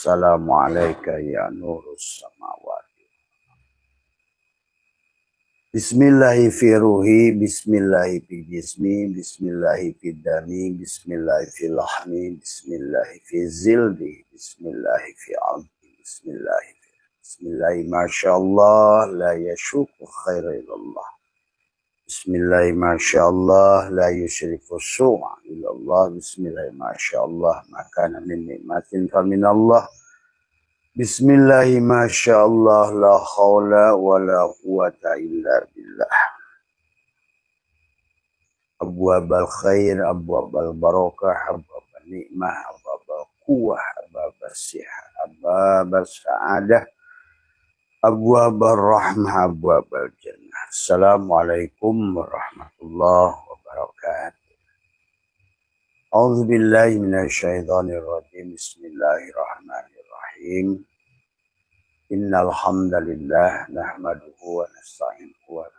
Assalamu alayka ya nurus samawati. Bismillahi fi ruhi, bismillahi fi jismi, bismillahi fi dami, bismillahi fi lahmi, bismillahi fi zildi, bismillahi fi abdi, bismillahi masyaallah la yashuku khaira ilallah. Bismillahi masyaallah la yusyriku su'a ilallah. Bismillahi masyaallah makana min nikmatin faminallah. Bismillahi masyaallah la hawla wa la quwata illa billah. Abwabal khair, abwabal barakah, abwabal nikmah, abwabal quwah, abwabal sihah, abwabal sa'adah, abwabal rahmah, abwabal jannah. Assalamualaikum warahmatullahi wabarakatuh. A'udzu billahi minasyaitonir rajim. Bismillahirrahmanirrahim. Innal hamdalillah nahmaduhu wa nasta'inuhu wa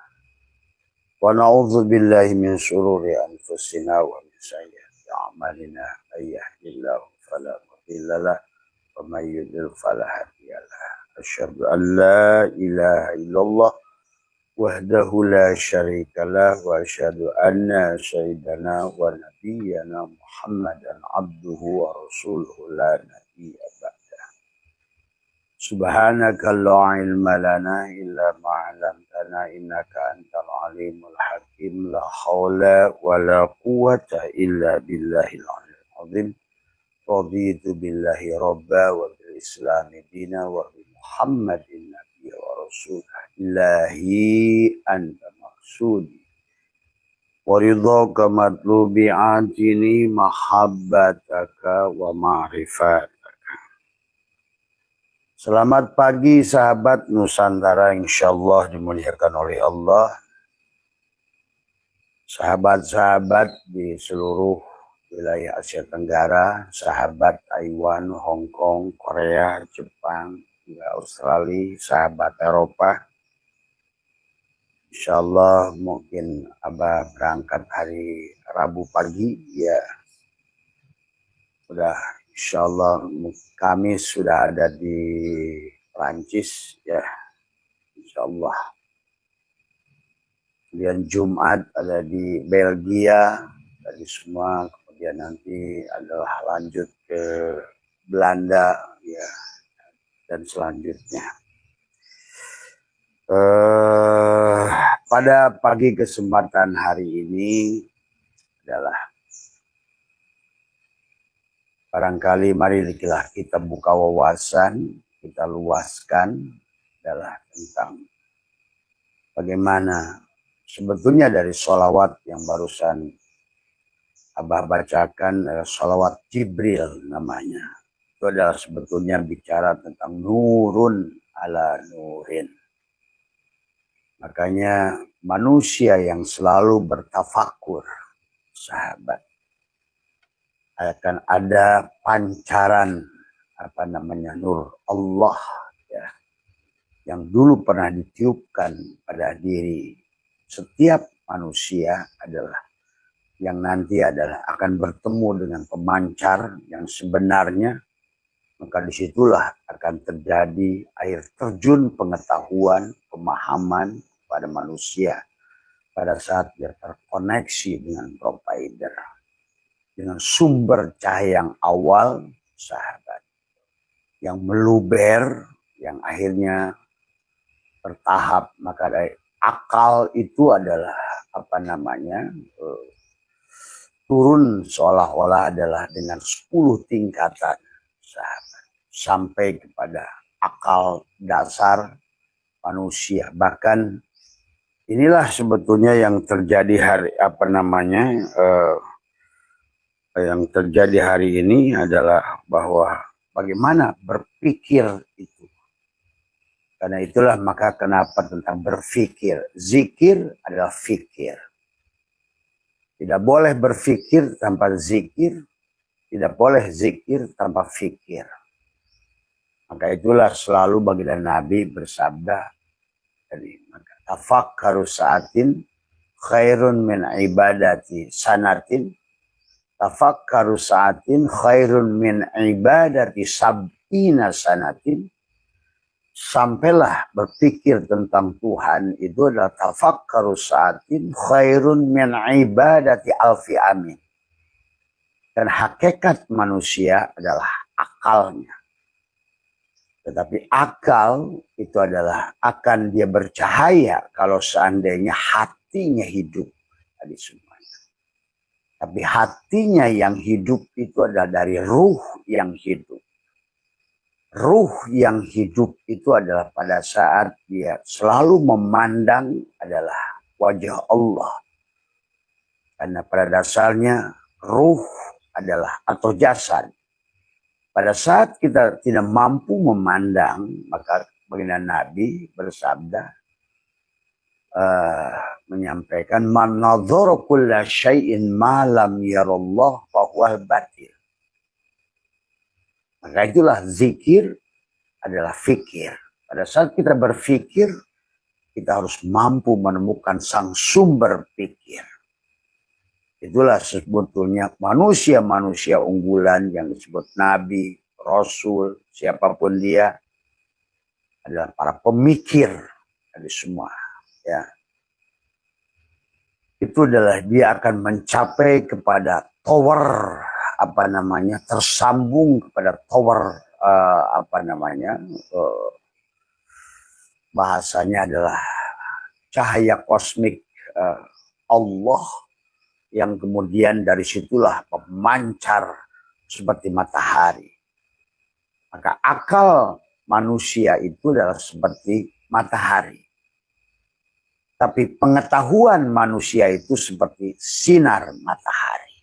na'udzu billahi min shururi anfusina wa min sayyiati a'malina. May yahdihillahu fala mudilla lahu wa may yudlil fala hadiya lahu. Asyhadu an la ilaha illallah wahdahu la syarika lah wa asyhadu anna sayyidana wa nabiyyana Muhammadan abduhu wa rasuluhu la nabiyya ba'dah. Subhanaka la ilma lana illa ma 'allamtana innaka antal alimul hakim. La haula wa la quwwata illa billahil aliyyil azim. Raditu billahi rabba wa bil islami dina wa bi Muhammadin nabiyya wa rasulah. Ilahi anta maksudi wa ridhaka matlubi atini mahabbataka wa ma'rifataka. Selamat pagi sahabat Nusantara, insyaallah dimuliakan oleh Allah. Sahabat-sahabat di seluruh wilayah Asia Tenggara, sahabat Taiwan, Hong Kong, Korea, Jepang, Australia, sahabat Eropa. Insyaallah mungkin Abah berangkat hari Rabu pagi ya. Udah insyaallah Kamis sudah ada di Prancis ya. Insyaallah. Kemudian Jumat ada di Belgia, dari semua. Kemudian nanti adalah lanjut ke Belanda ya, dan selanjutnya. Pada pagi kesempatan hari ini adalah barangkali mari kita buka wawasan, kita luaskan adalah tentang bagaimana sebetulnya dari sholawat yang barusan Abah bacakan, sholawat Jibril namanya. Itu adalah sebetulnya bicara tentang nurun ala nurin. Makanya manusia yang selalu bertafakur, sahabat, akan ada pancaran nur Allah ya, yang dulu pernah ditiupkan pada diri setiap manusia adalah yang nanti adalah akan bertemu dengan pemancar yang sebenarnya. Maka disitulah akan terjadi air terjun pengetahuan, pemahaman pada manusia pada saat dia terkoneksi dengan provider, dengan sumber cahaya yang awal, sahabat, yang meluber, yang akhirnya bertahap. Maka dari akal itu adalah turun seolah-olah adalah dengan 10 tingkatan, sahabat, sampai kepada akal dasar manusia. Bahkan inilah sebetulnya yang terjadi yang terjadi hari ini adalah bahwa bagaimana berpikir itu. Karena itulah maka kenapa tentang berpikir. Zikir adalah fikir. Tidak boleh berpikir tanpa zikir. Tidak boleh zikir tanpa fikir. Maka itulah selalu baginda Nabi bersabda, tafakkaru sa'atin khairun min ibadati sanatin. Tafakkaru sa'atin khairun min ibadati sab'ina sanatin, sampailah berpikir tentang Tuhan itu adalah tafakkaru sa'atin khairun min ibadati alfi amin. Dan hakikat manusia adalah akalnya. Tetapi akal itu adalah akan dia bercahaya kalau seandainya hatinya hidup. Tadi semuanya. Tapi hatinya yang hidup itu adalah dari ruh yang hidup. Ruh yang hidup itu adalah pada saat dia selalu memandang adalah wajah Allah. Karena pada dasarnya ruh adalah atau jasad. Pada saat kita tidak mampu memandang, maka baginda Nabi bersabda, menyampaikan, man nadhara kulla syai'in ma lam yarallah fahuwal batil. Maka itulah zikir adalah fikir. Pada saat kita berfikir, kita harus mampu menemukan sang sumber pikir. Itulah sebetulnya manusia-manusia unggulan yang disebut Nabi, Rasul, siapapun dia adalah para pemikir dari semua. Ya. Itu adalah dia akan mencapai kepada tower, tersambung kepada tower, bahasanya adalah cahaya kosmik Allah, yang kemudian dari situlah memancar seperti matahari. Maka akal manusia itu adalah seperti matahari. Tapi pengetahuan manusia itu seperti sinar matahari.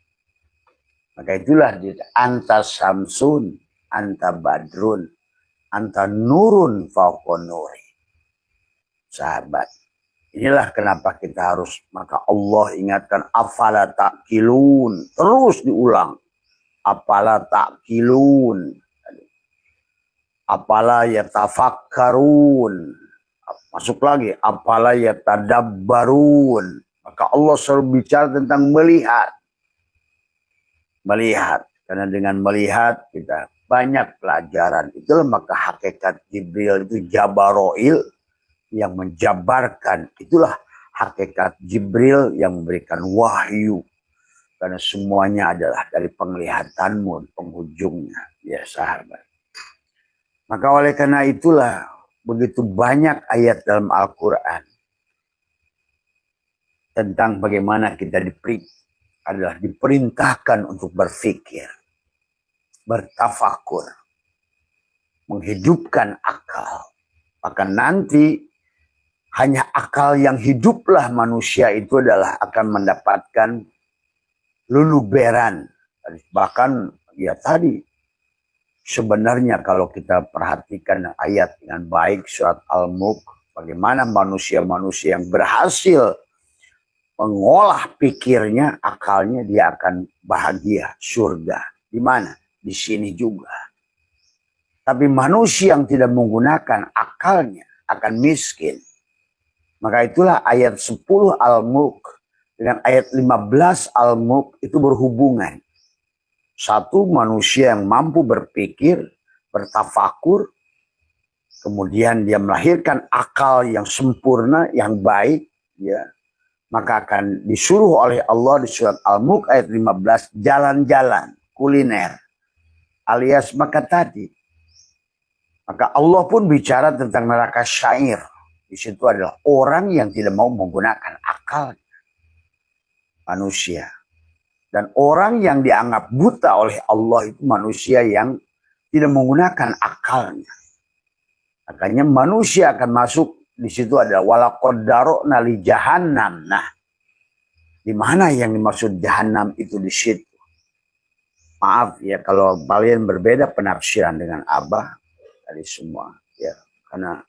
Maka itulah anta samsun, anta badrun, anta nurun fauqa nuri. Sahabat. Inilah kenapa kita harus, maka Allah ingatkan, afala ta'qilun. Terus diulang. Afala ta'qilun. Afala yatafakkarun. Masuk lagi. Afala yatadabbarun. Maka Allah selalu bicara tentang melihat. Melihat. Karena dengan melihat kita banyak pelajaran. Itulah maka hakikat Jibril itu Jabaroil, yang menjabarkan. Itulah hakikat Jibril yang memberikan wahyu. Karena semuanya adalah dari penglihatanmu, penghujungnya. Ya sahabat. Maka oleh karena itulah begitu banyak ayat dalam Al-Quran tentang bagaimana kita diperintahkan untuk berpikir, bertafakur, menghidupkan akal. Maka nanti hanya akal yang hiduplah manusia itu adalah akan mendapatkan luluberan. Bahkan ya tadi sebenarnya kalau kita perhatikan ayat dengan baik surat Al-Mulk, bagaimana manusia-manusia yang berhasil mengolah pikirnya, akalnya, dia akan bahagia, surga. Di mana? Di sini juga. Tapi manusia yang tidak menggunakan akalnya akan miskin. Maka itulah ayat 10 Al-Mulk dengan ayat 15 Al-Mulk itu berhubungan. Satu, manusia yang mampu berpikir, bertafakur, kemudian dia melahirkan akal yang sempurna, yang baik, ya, maka akan disuruh oleh Allah di surat Al-Mulk ayat 15 jalan-jalan kuliner alias maka tadi. Maka Allah pun bicara tentang neraka syair. Di situ adalah orang yang tidak mau menggunakan akal manusia. Dan orang yang dianggap buta oleh Allah itu manusia yang tidak menggunakan akalnya. Makanya manusia akan masuk di situ adalah walaqad darokna li jahannam. Nah, di mana yang dimaksud jahannam itu di situ? Maaf ya kalau kalian berbeda penafsiran dengan Abah dari semua ya, karena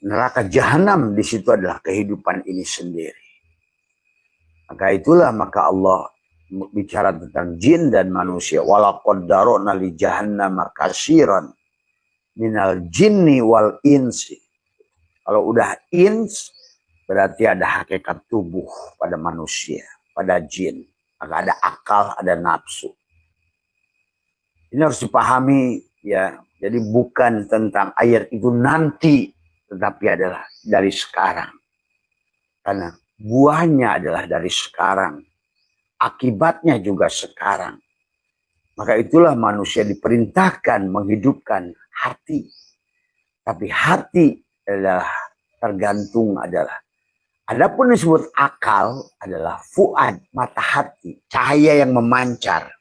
neraka jahanam di situ adalah kehidupan ini sendiri. Maka itulah maka Allah bicara tentang jin dan manusia. Walaqad darokna li jahannam katsiran minal jinni wal insi. Kalau udah ins berarti ada hakikat tubuh pada manusia, pada jin. Maka ada akal, ada nafsu. Ini harus dipahami Ya, jadi bukan tentang ayat itu nanti, tetapi adalah dari sekarang. Karena buahnya adalah dari sekarang. Akibatnya juga sekarang. Maka itulah manusia diperintahkan menghidupkan hati. Tapi hati adalah tergantung adalah. Adapun disebut akal adalah fuad, mata hati, cahaya yang memancar.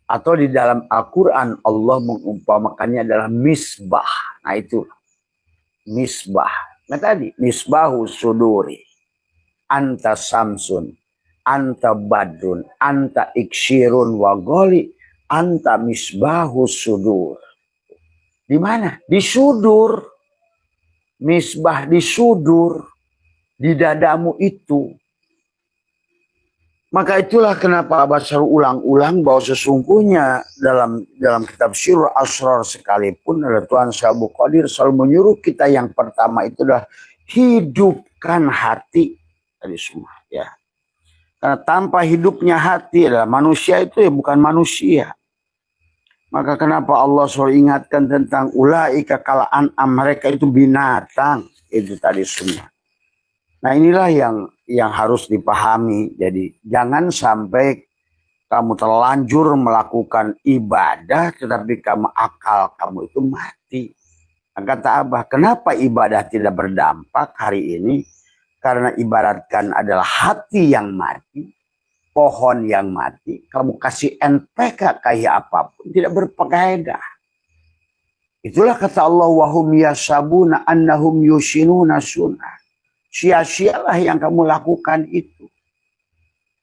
Atau di dalam Al-Quran Allah mengumpamakannya adalah misbah. Nah itu misbah. Nah tadi misbahu suduri. Anta samsun, anta badun, anta iksirun wa goli, anta misbahu sudur. Di mana? Di sudur. Misbah di sudur. Di dadamu itu. Maka itulah kenapa Abah selalu ulang-ulang bahwa sesungguhnya dalam kitab Sirrul Asrar sekalipun adalah Tuhan Syabul Qadir selalu menyuruh kita yang pertama itu adalah hidupkan hati tadi semua ya. Karena tanpa hidupnya hati adalah manusia itu ya bukan manusia. Maka kenapa Allah selalu ingatkan tentang ulaika kal an'am, mereka itu binatang itu tadi semua. Nah inilah yang harus dipahami. Jadi jangan sampai kamu terlanjur melakukan ibadah tetapi akal kamu itu mati. Kata Abah, kenapa ibadah tidak berdampak hari ini? Karena ibaratkan adalah hati yang mati, pohon yang mati, kamu kasih NPK kayak apapun tidak berfaedah. Itulah kata Allah, wahum yasabuna annahum yusinuna sunnah. Sia-sialah yang kamu lakukan itu.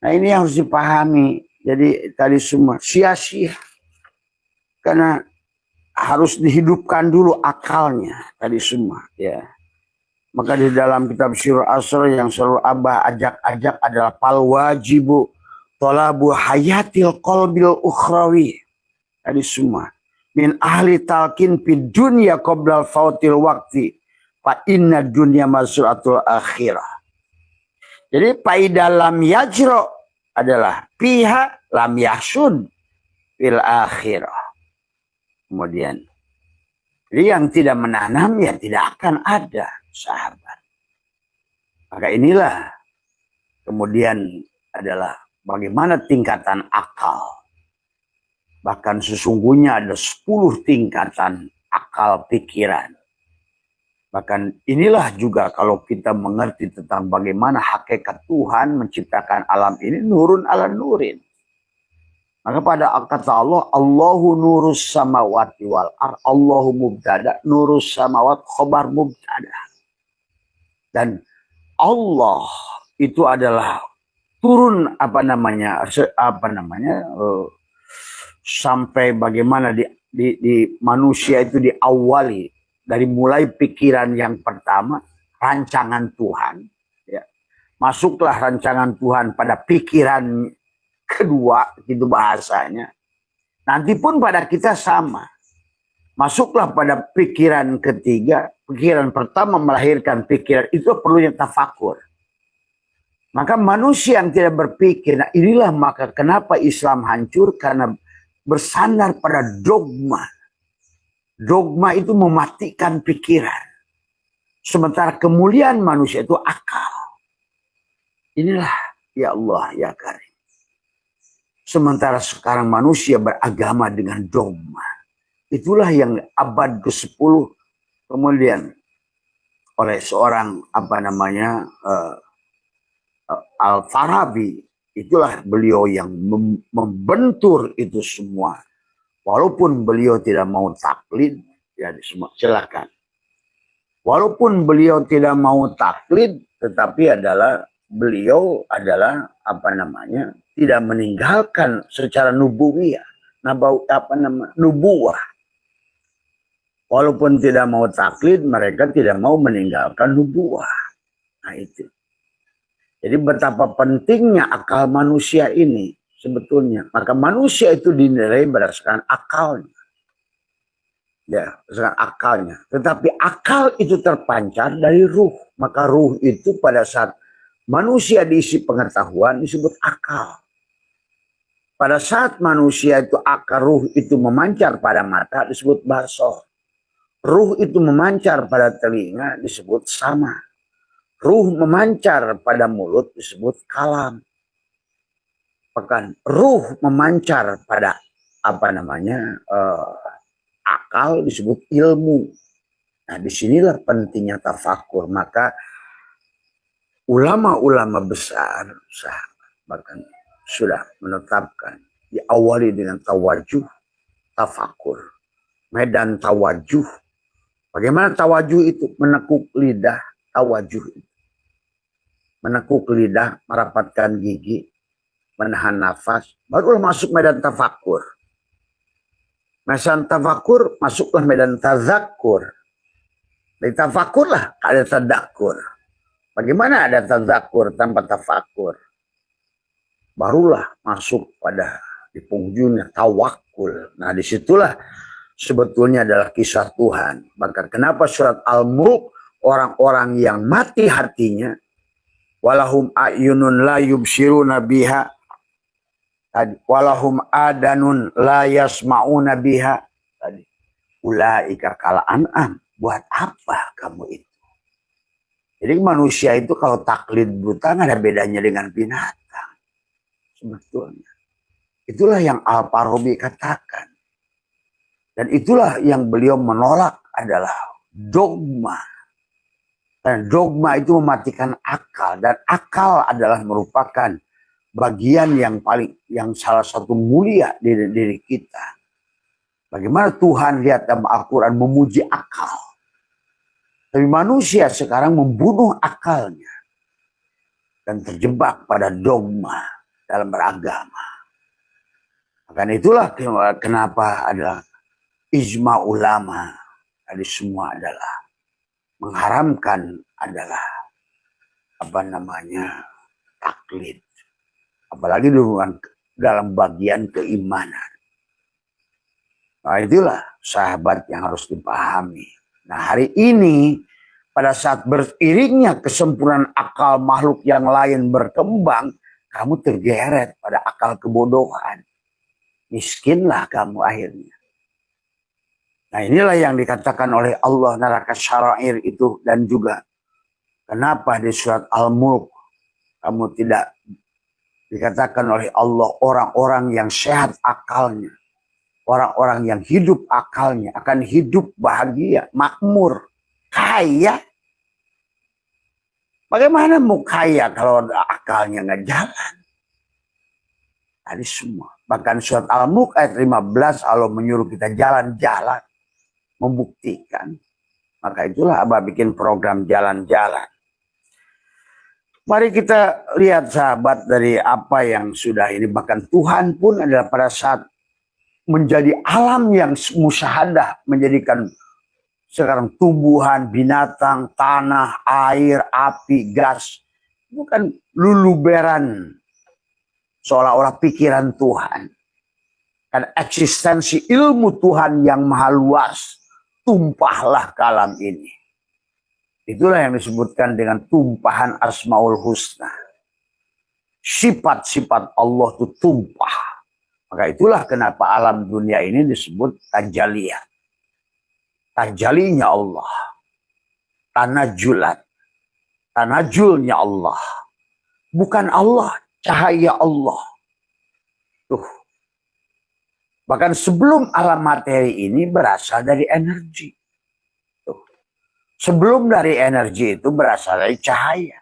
Nah ini harus dipahami. Jadi tadi semua sia-sia. Karena harus dihidupkan dulu akalnya. Tadi semua. Ya. Maka di dalam kitab Sirrul Asrar yang selalu Abah ajak-ajak adalah fal wajibu talabu hayatil qalbil ukhrawi. Tadi semua. Min ahli talqin fid dunya qoblal fautil waqti. Fa inna dunya masratul akhirah. Jadi faida lam yajro adalah pihak lam yahsud fil akhirah. Kemudian jadi yang tidak menanam ya tidak akan ada sahabat. Maka inilah kemudian adalah bagaimana tingkatan akal. Bahkan sesungguhnya ada 10 tingkatan akal pikiran. Bahkan inilah juga kalau kita mengerti tentang bagaimana hakikat Tuhan menciptakan alam ini nurun ala nurin. Maka pada kata Allah, Allahu nurus samawati wal ar, Allahu mubtada, nurus samawat khobar mubtada. Dan Allah itu adalah turun sampai bagaimana di manusia itu diawali. Dari mulai pikiran yang pertama, rancangan Tuhan. Ya. Masuklah rancangan Tuhan pada pikiran kedua, itu bahasanya. Nanti pun pada kita sama. Masuklah pada pikiran ketiga. Pikiran pertama melahirkan pikiran, itu perlunya tafakur. Maka manusia yang tidak berpikir, nah inilah maka kenapa Islam hancur, karena bersandar pada dogma. Dogma itu mematikan pikiran. Sementara kemuliaan manusia itu akal. Inilah ya Allah ya Karim. Sementara sekarang manusia beragama dengan dogma. Itulah yang abad ke-10 kemudian oleh seorang Al-Farabi. Itulah beliau yang membentur itu semua. Walaupun beliau tidak mau taklid, ya silakan. Walaupun beliau tidak mau taklid, tetapi beliau adalah tidak meninggalkan secara nubuwiyah, nubuwah. Walaupun tidak mau taklid, mereka tidak mau meninggalkan nubuwah. Nah itu. Jadi betapa pentingnya akal manusia ini. Sebetulnya, maka manusia itu dinilai berdasarkan akalnya. Ya, berdasarkan akalnya. Tetapi akal itu terpancar dari ruh. Maka ruh itu pada saat manusia diisi pengetahuan disebut akal. pada saat manusia itu akal ruh itu memancar pada mata disebut basor. Ruh itu memancar pada telinga disebut sama. Ruh memancar pada mulut disebut kalam. Bahkan ruh memancar pada akal disebut ilmu. Nah, disinilah pentingnya tafakur. Maka ulama-ulama besar bahkan sudah menetapkan diawali dengan tawajuh, tafakur, medan tawajuh. Bagaimana tawajuh itu? Menekuk lidah, tawajuh itu. Menekuk lidah, merapatkan gigi, menahan nafas, barulah masuk medan tafakur. Medan tafakur, masuklah medan tazakur. Dari tafakur lah ada tadakur. Bagaimana ada tazakur tanpa tafakur? Barulah masuk pada di penghujungnya tawakul. Nah, disitulah sebetulnya adalah kisah Tuhan. Maka kenapa surat Al-Mulk orang-orang yang mati hatinya, walahum ayunun la yubsiruna biha, walahum adanun la yasma'una biha, ulaika kal an'am. Buat apa kamu itu? Jadi manusia itu kalau taklid buta nggak ada bedanya dengan binatang. Sebetulnya. Itulah yang Al-Farabi katakan. Dan itulah yang beliau menolak adalah dogma. Dan dogma itu mematikan akal. Dan akal adalah merupakan bagian yang salah satu mulia di diri kita. Bagaimana Tuhan lihat dalam Al-Quran memuji akal. Tapi manusia sekarang membunuh akalnya. Dan terjebak pada dogma dalam beragama. Karena itulah kenapa adalah ijma ulama. Tadi semua adalah mengharamkan adalah taklid. Apalagi dalam bagian keimanan. Nah, itulah sahabat yang harus dipahami. Nah, hari ini pada saat beriringnya kesempurnaan akal makhluk yang lain berkembang, kamu tergeret pada akal kebodohan. Miskinlah kamu akhirnya. Nah, inilah yang dikatakan oleh Allah neraka syarair itu. Dan juga kenapa di surat Al-Mulk kamu tidak dikatakan oleh Allah orang-orang yang sehat akalnya. Orang-orang yang hidup akalnya akan hidup bahagia, makmur, kaya. Bagaimana mau kaya kalau akalnya nggak jalan? Tadi semua. Bahkan surat Al-Mulk ayat 15 Allah menyuruh kita jalan-jalan. Membuktikan. Maka itulah Abah bikin program jalan-jalan. Mari kita lihat sahabat dari apa yang sudah ini. Bahkan Tuhan pun adalah pada saat menjadi alam yang musyahadah. Menjadikan sekarang tumbuhan, binatang, tanah, air, api, gas. Bukan luluberan. Seolah-olah pikiran Tuhan. Karena eksistensi ilmu Tuhan yang maha luas. Tumpahlah ke alam ini. Itulah yang disebutkan dengan tumpahan Asmaul Husna. Sifat-sifat Allah itu tumpah. Maka itulah kenapa alam dunia ini disebut tajaliyat. Tajalinya Allah. Tanajulat. Tanajulnya Allah. Bukan Allah, cahaya Allah. Tuh. Bahkan sebelum alam materi ini berasal dari energi. Tuh. Sebelum dari energi itu berasal dari cahaya.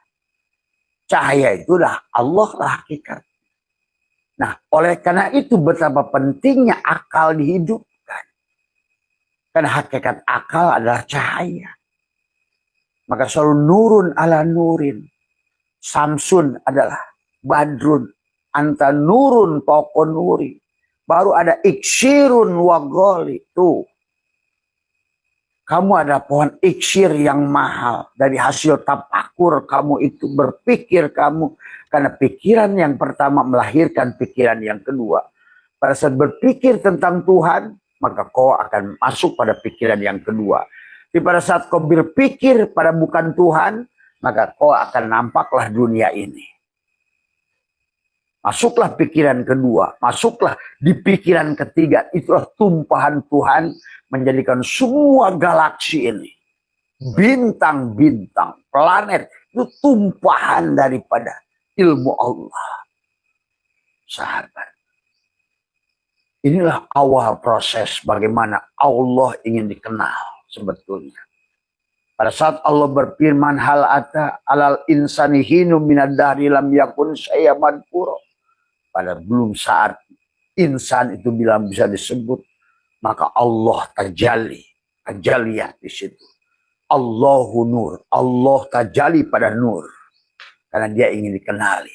Cahaya itu dah Allah lah hakikat. Nah, oleh karena itu betapa pentingnya akal dihidupkan. Karena hakikat akal adalah cahaya. Maka selalu nurun ala nurin. Samsun adalah badrun. Anta nurun poko nuri. Baru ada iksirun wagoli. Tuh. Kamu ada pohon iksir yang mahal. Dari hasil tapakur kamu itu berpikir kamu. Karena pikiran yang pertama melahirkan pikiran yang kedua. Pada saat berpikir tentang Tuhan. Maka kau akan masuk pada pikiran yang kedua. Tapi pada saat kau berpikir pada bukan Tuhan. Maka kau akan nampaklah dunia ini. Masuklah pikiran kedua, masuklah di pikiran ketiga. Itulah tumpahan Tuhan menjadikan semua galaksi ini, bintang-bintang, planet, itu tumpahan daripada ilmu Allah. Sahabat, inilah awal proses bagaimana Allah ingin dikenal sebetulnya. Pada saat Allah berfirman, hal ata alal insani hinu minad dahri lam yakun syai'an madhkura. Pada belum saat insan itu bilang bisa disebut, maka Allah tajalli, tajaliyah di situ. Allahu nur, Allah tajalli pada nur, karena dia ingin dikenali.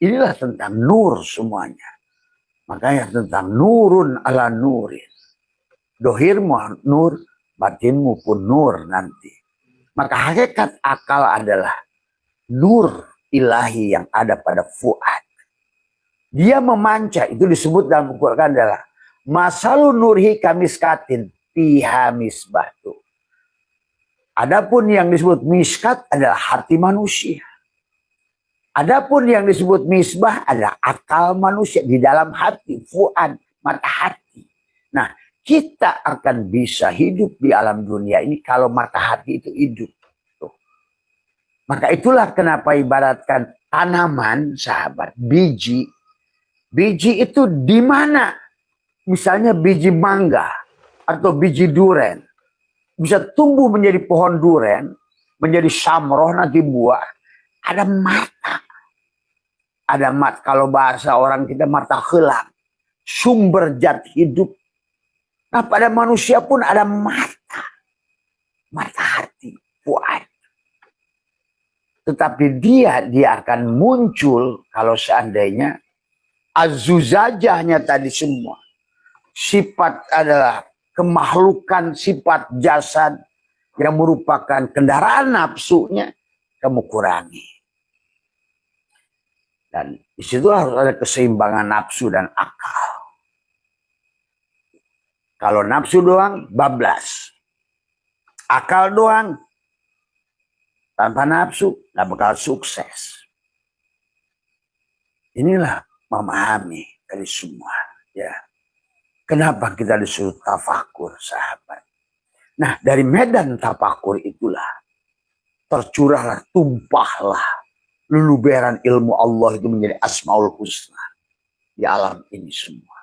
Inilah tentang nur semuanya. Makanya tentang nurun ala nurin. Dohirmu nur, batinmu pun nur nanti. Maka hakikat akal adalah nur ilahi yang ada pada fuad. Dia memanca, itu disebut dalam Al-Quran adalah masalu nurhi kamiskatin fiha misbatu. Adapun yang disebut miskat adalah hati manusia. Adapun yang disebut misbah adalah akal manusia di dalam hati, fuad, mata hati. Nah, kita akan bisa hidup di alam dunia ini kalau mata hati itu hidup. Tuh. Maka itulah kenapa ibaratkan tanaman, sahabat, biji. Biji itu di mana? Misalnya biji mangga atau biji duren. Bisa tumbuh menjadi pohon duren, menjadi samroh nanti buah. Ada mata. Ada mata, kalau bahasa orang kita mata helang. Sumber zat hidup. Nah pada manusia pun ada mata. Mata hati, fuad. Tetapi dia akan muncul kalau seandainya azuzajahnya tadi semua. Sifat adalah kemakhlukan, sifat jasad yang merupakan kendaraan nafsunya, kamu kurangi. Dan di situ harus ada keseimbangan nafsu dan akal. Kalau nafsu doang, bablas. Akal doang, tanpa nafsu, gak bakal sukses. Inilah memahami dari semua. Ya. Kenapa kita disuruh tafakur, sahabat? Nah, dari medan tafakur itulah tercurahlah, tumpahlah luluberan ilmu Allah itu menjadi Asmaul Husna di alam ini semua.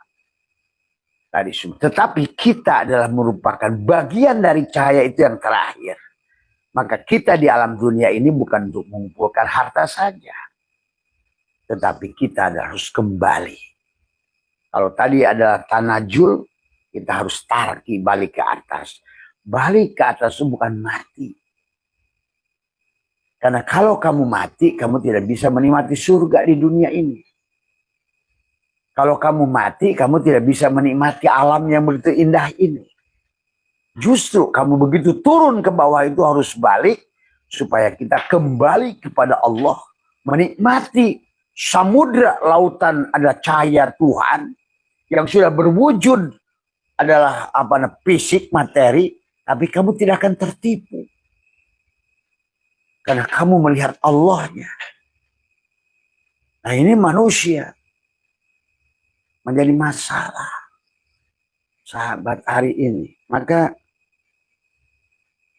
Tadi semua. Tetapi kita adalah merupakan bagian dari cahaya itu yang terakhir. Maka kita di alam dunia ini bukan untuk mengumpulkan harta saja. Tetapi kita harus kembali. Kalau tadi adalah tanajul, kita harus tarki, balik ke atas. Balik ke atas itu bukan mati. Karena kalau kamu mati, kamu tidak bisa menikmati surga di dunia ini. Kalau kamu mati, kamu tidak bisa menikmati alam yang begitu indah ini. Justru kamu begitu turun ke bawah itu harus balik, supaya kita kembali kepada Allah. Menikmati samudra lautan ada cahaya Tuhan yang sudah berwujud adalah fisik materi, tapi kamu tidak akan tertipu karena kamu melihat Allahnya. Nah ini manusia menjadi masalah, sahabat, hari ini. Maka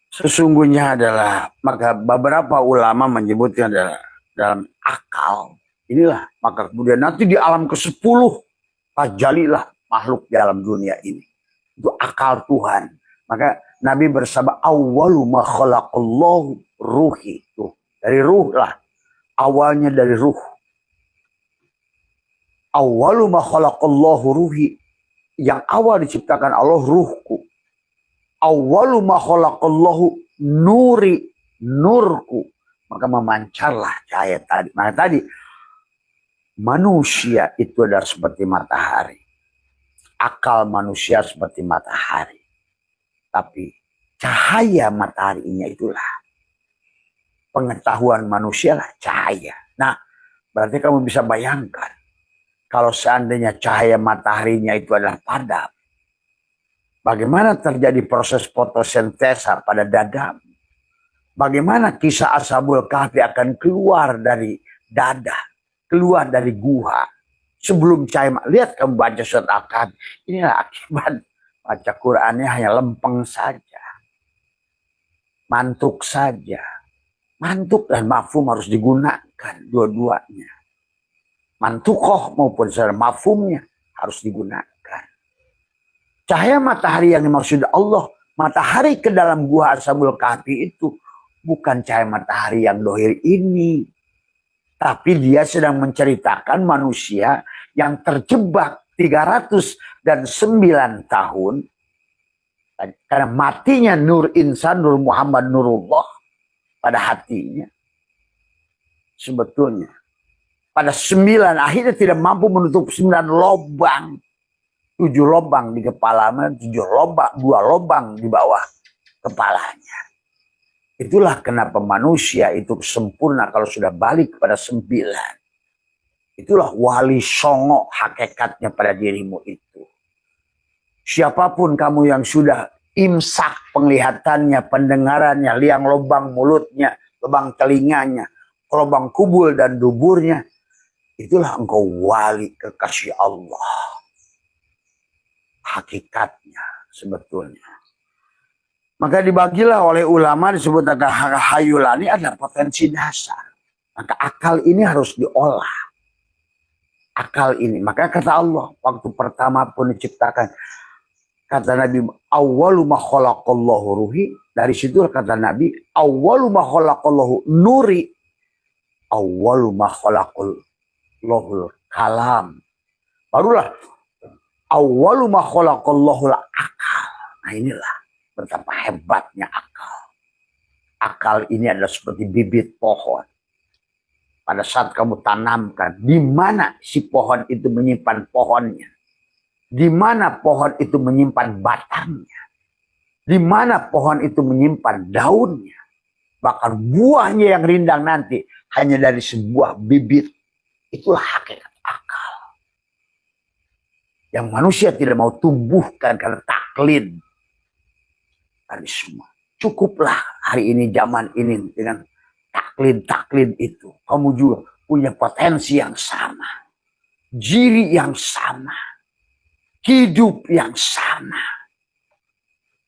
sesungguhnya adalah, maka beberapa ulama menyebutnya adalah dalam akal. Inilah, maka kemudian nanti di alam ke-10 tajalilah makhluk di alam dunia ini. Itu akal Tuhan. Maka Nabi bersabda, awwalu ma khalaqallahu ruhi. Tuh, dari ruh lah. Awalnya dari ruh. Awwalu ma khalaqallahu ruhi. Yang awal diciptakan Allah ruhku. Awwalu ma khalaqallahu nuri, nurku. Maka memancarlah cahaya tadi. Maka tadi manusia itu adalah seperti matahari. Akal manusia seperti matahari. Tapi cahaya mataharinya itulah. Pengetahuan manusia lah cahaya. Nah, berarti kamu bisa bayangkan. Kalau seandainya cahaya mataharinya itu adalah padam. Bagaimana terjadi proses fotosintesa pada dada? Bagaimana kisah Ashabul Kahfi akan keluar dari dada? keluar dari gua sebelum cahaya. Lihat kamu baca surat Al-Kahfi. Inilah akibat baca Qurannya hanya lempeng saja, mantuk saja. Mantuk dan mafhum harus digunakan dua-duanya. Mantukoh maupun secara mafhumnya harus digunakan. Cahaya matahari yang dimaksud Allah, matahari ke dalam gua Ashabul Kahfi itu bukan cahaya matahari yang dohir ini. Tapi dia sedang menceritakan manusia yang terjebak 309 tahun. Karena matinya Nur Insan, Nur Muhammad Nurullah pada hatinya. Sebetulnya pada 9 akhirnya tidak mampu menutup 9 lubang. 7 lubang di kepalanya, 7 lubang, 2 lubang di bawah kepalanya. Itulah kenapa manusia itu sempurna kalau sudah balik pada 9. Itulah wali songo hakikatnya pada dirimu itu. Siapapun kamu yang sudah imsak penglihatannya, pendengarannya, liang lubang mulutnya, lubang telinganya, lubang kubul dan duburnya, itulah engkau wali kekasih Allah. Hakikatnya sebetulnya. Maka dibagilah oleh ulama disebut ada hayulani, ada potensi dasar. Maka akal ini harus diolah. Akal ini. Maka kata Allah, waktu pertama pun diciptakan, kata Nabi, awwalu ma khalaqallahu ruhi. Dari situ kata Nabi, awwalu ma khalaqallahu nuri. Awwalu ma khalaqallahu kalam. Barulah awwalu ma khalaqallahu akal. Nah inilah betapa hebatnya akal. Akal ini adalah seperti bibit pohon. Pada saat kamu tanamkan, di mana si pohon itu menyimpan pohonnya? Di mana pohon itu menyimpan batangnya? Di mana pohon itu menyimpan daunnya? Bahkan buahnya yang rindang nanti hanya dari sebuah bibit. Itulah hakikat akal. Yang manusia tidak mau tumbuhkan karena taklid. Tadi semua. Cukuplah hari ini, zaman ini dengan taklid itu. Kamu juga punya potensi yang sama. Jiri yang sama. Hidup yang sama.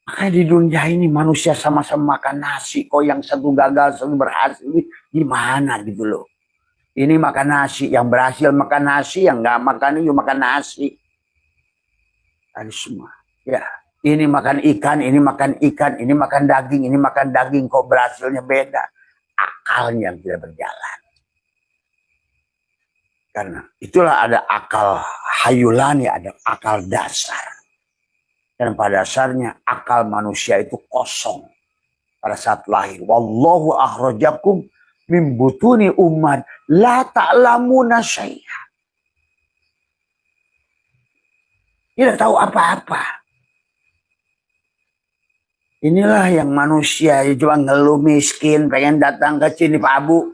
Makanya di dunia ini manusia sama-sama makan nasi. Kok yang satu gagal, satu berhasil. Gimana gitu loh. Ini makan nasi. Yang berhasil makan nasi. Yang gak makan juga makan nasi. Tadi semua. Ya. Ini makan ikan, ini makan ikan, ini makan daging, ini makan daging. Kok berhasilnya beda? Akalnya yang tidak berjalan. Karena itulah ada akal hayulani, ada akal dasar. Dan pada dasarnya akal manusia itu kosong pada saat lahir. Wallahu akhrajakum min butuni ummat la ta'lamuna syai'an. Tidak tahu apa-apa. Inilah yang manusia cuma ngeluh miskin, pengen datang ke sini Pak Abu.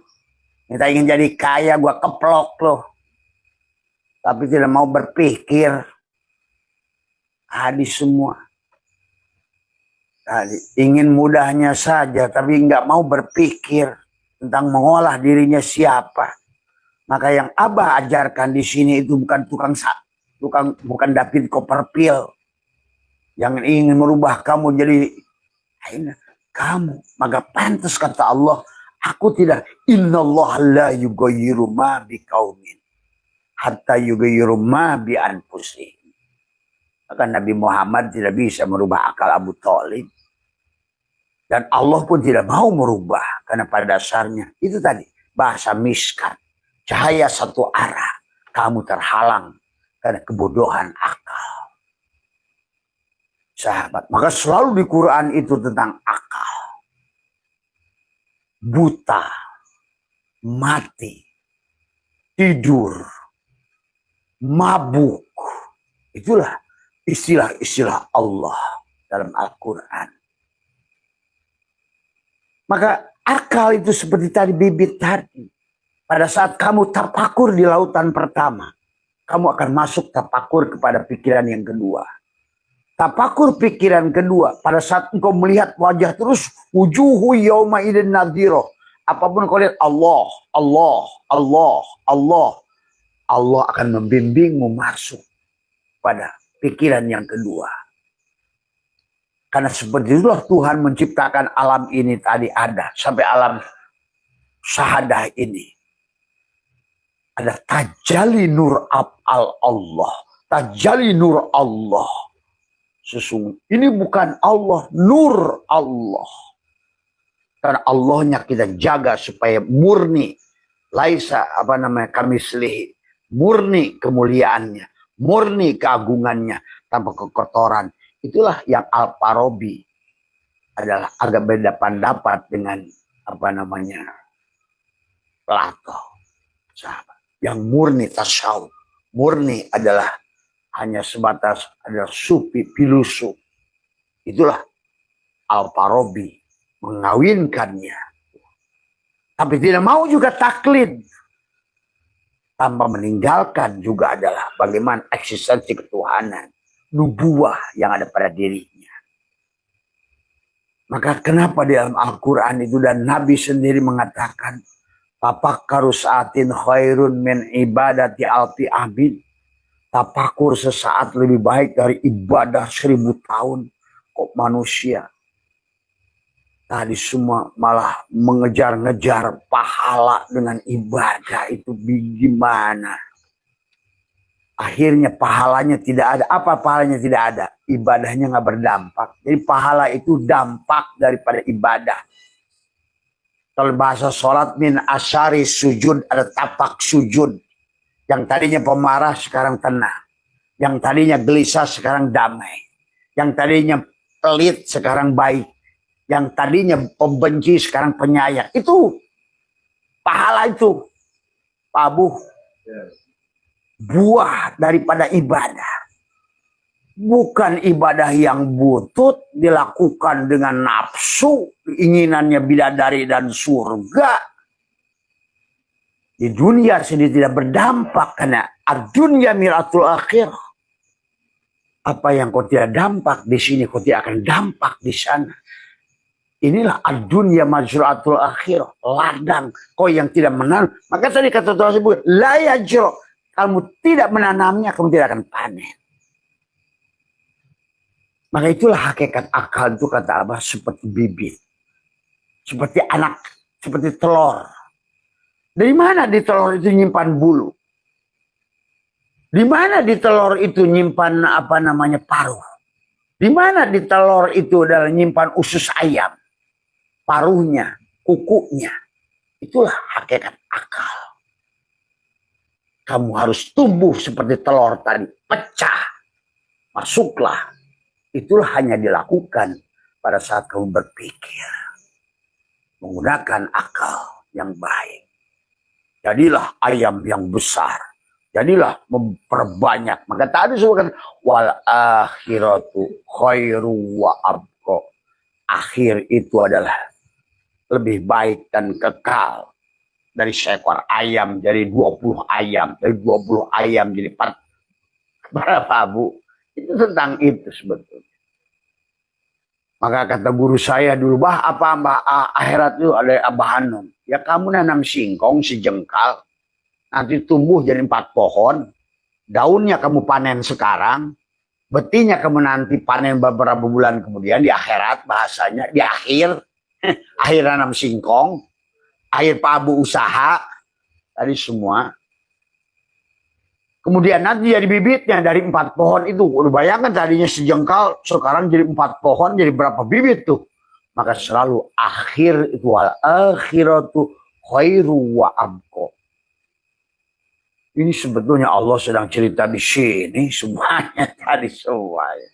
Kita ingin jadi kaya, gua keplok loh. Tapi tidak mau berpikir. Hadis semua. Tadi ingin mudahnya saja, tapi nggak mau berpikir tentang mengolah dirinya siapa. Maka yang Abah ajarkan di sini itu bukan bukan David Copperfield yang ingin merubah kamu jadi kamu. Maka pantas kata Allah, aku tidak, innallaha la yughayyiru ma biqaumin hatta yughayyiru ma bi anfusihim. Maka Nabi Muhammad tidak bisa merubah akal Abu Thalib. Dan Allah pun tidak mau merubah. Karena pada dasarnya itu tadi bahasa miskat, cahaya satu arah, kamu terhalang karena kebodohan akal. Sahabat, maka selalu di Quran itu tentang akal. Buta, mati, tidur, mabuk. Itulah istilah-istilah Allah dalam Al-Quran. Maka akal itu seperti tadi bibit tadi. Pada saat kamu tapakur di lautan pertama, kamu akan masuk tapakur kepada pikiran yang kedua. Tapakur pikiran kedua, pada saat engkau melihat wajah terus, wujuhu yauma idin nadhiro, Apapun kau lihat Allah, Allah, Allah, Allah. Allah akan membimbingmu masuk pada pikiran yang kedua. Karena seperti itulah Tuhan menciptakan alam ini tadi ada. Sampai alam syahadah ini. Ada tajalli nur Allah. Tajalli nur Allah. Sesungguhnya ini bukan Allah, nur Allah. Karena Allahnya kita jaga supaya murni. Laisa kamislihi. Murni kemuliaannya. Murni keagungannya. Tanpa kekotoran. Itulah yang Al-Farabi adalah agak beda pendapat dengan Plato. Sahabat. Yang murni tasawuf. Murni adalah hanya sebatas adalah sufi filosof. Itulah Al-Farabi mengawinkannya. Tapi tidak mau juga taklid. Tanpa meninggalkan juga adalah bagaimana eksistensi ketuhanan. Nubuah yang ada pada dirinya. Maka kenapa di dalam Al-Quran itu dan Nabi sendiri mengatakan tafakkaru sa'atin khairun min ibadati alfi abid. Tafakur sesaat lebih baik dari ibadah 1000 tahun. Kok manusia tadi semua malah mengejar-ngejar pahala dengan ibadah itu gimana? Akhirnya pahalanya tidak ada. Apa pahalanya tidak ada? Ibadahnya nggak berdampak. Jadi pahala itu dampak daripada ibadah. Kalau bahasa sholat min asyari sujud, ada tapak sujud. Yang tadinya pemarah sekarang tenang. Yang tadinya gelisah sekarang damai. Yang tadinya pelit sekarang baik. Yang tadinya pembenci sekarang penyayang. Itu pahala itu. Pak Abu. Buah daripada ibadah. Bukan ibadah yang butut dilakukan dengan nafsu, keinginannya bidadari dan surga. Di dunia sendiri tidak berdampak karena ad-dunya miratul akhir. Apa yang kau tidak dampak di sini, kau tidak akan dampak di sana. Inilah ad-dunya majratul akhir, ladang. Kau yang tidak menanam, maka tadi kata Tuhan sebut, la yajro. Kamu tidak menanamnya, kamu tidak akan panen. Maka itulah hakikat akal itu kata Abah seperti bibit. Seperti anak, seperti telur. Dari mana di telur itu nyimpan bulu? Di mana di telur itu nyimpan paruh? Di mana di telur itu adalah nyimpan usus ayam? Paruhnya, kukunya. Itulah hakikat akal. Kamu harus tumbuh seperti telur tadi. Pecah. Masuklah. Itulah hanya dilakukan pada saat kamu berpikir. Menggunakan akal yang baik. Jadilah ayam yang besar. Jadilah memperbanyak. Maka tadi disebutkan wal akhiratu khairu wa abqa. Akhir itu adalah lebih baik dan kekal. Dari seekor ayam jadi 20 ayam. Dari 20 ayam jadi berapa Bu? Itu tentang itu sebetulnya. Maka kata guru saya dulu, akhirat itu ada Abah Hanum. Ya kamu nanam singkong sejengkal. Nanti tumbuh jadi 4 pohon. Daunnya kamu panen sekarang. Betinya kamu nanti panen beberapa bulan kemudian di akhirat bahasanya. Di akhir. Akhir nanam singkong. Akhir Pak Abu usaha. Tadi semua. Kemudian nanti jadi bibitnya dari 4 pohon itu. Udah bayangkan tadinya sejengkal. Sekarang jadi 4 pohon. Jadi berapa bibit tuh. Maka selalu akhir itu. Wal akhiratu khairu wa abqa. Ini sebetulnya Allah sedang cerita di sini. Semuanya tadi semuanya.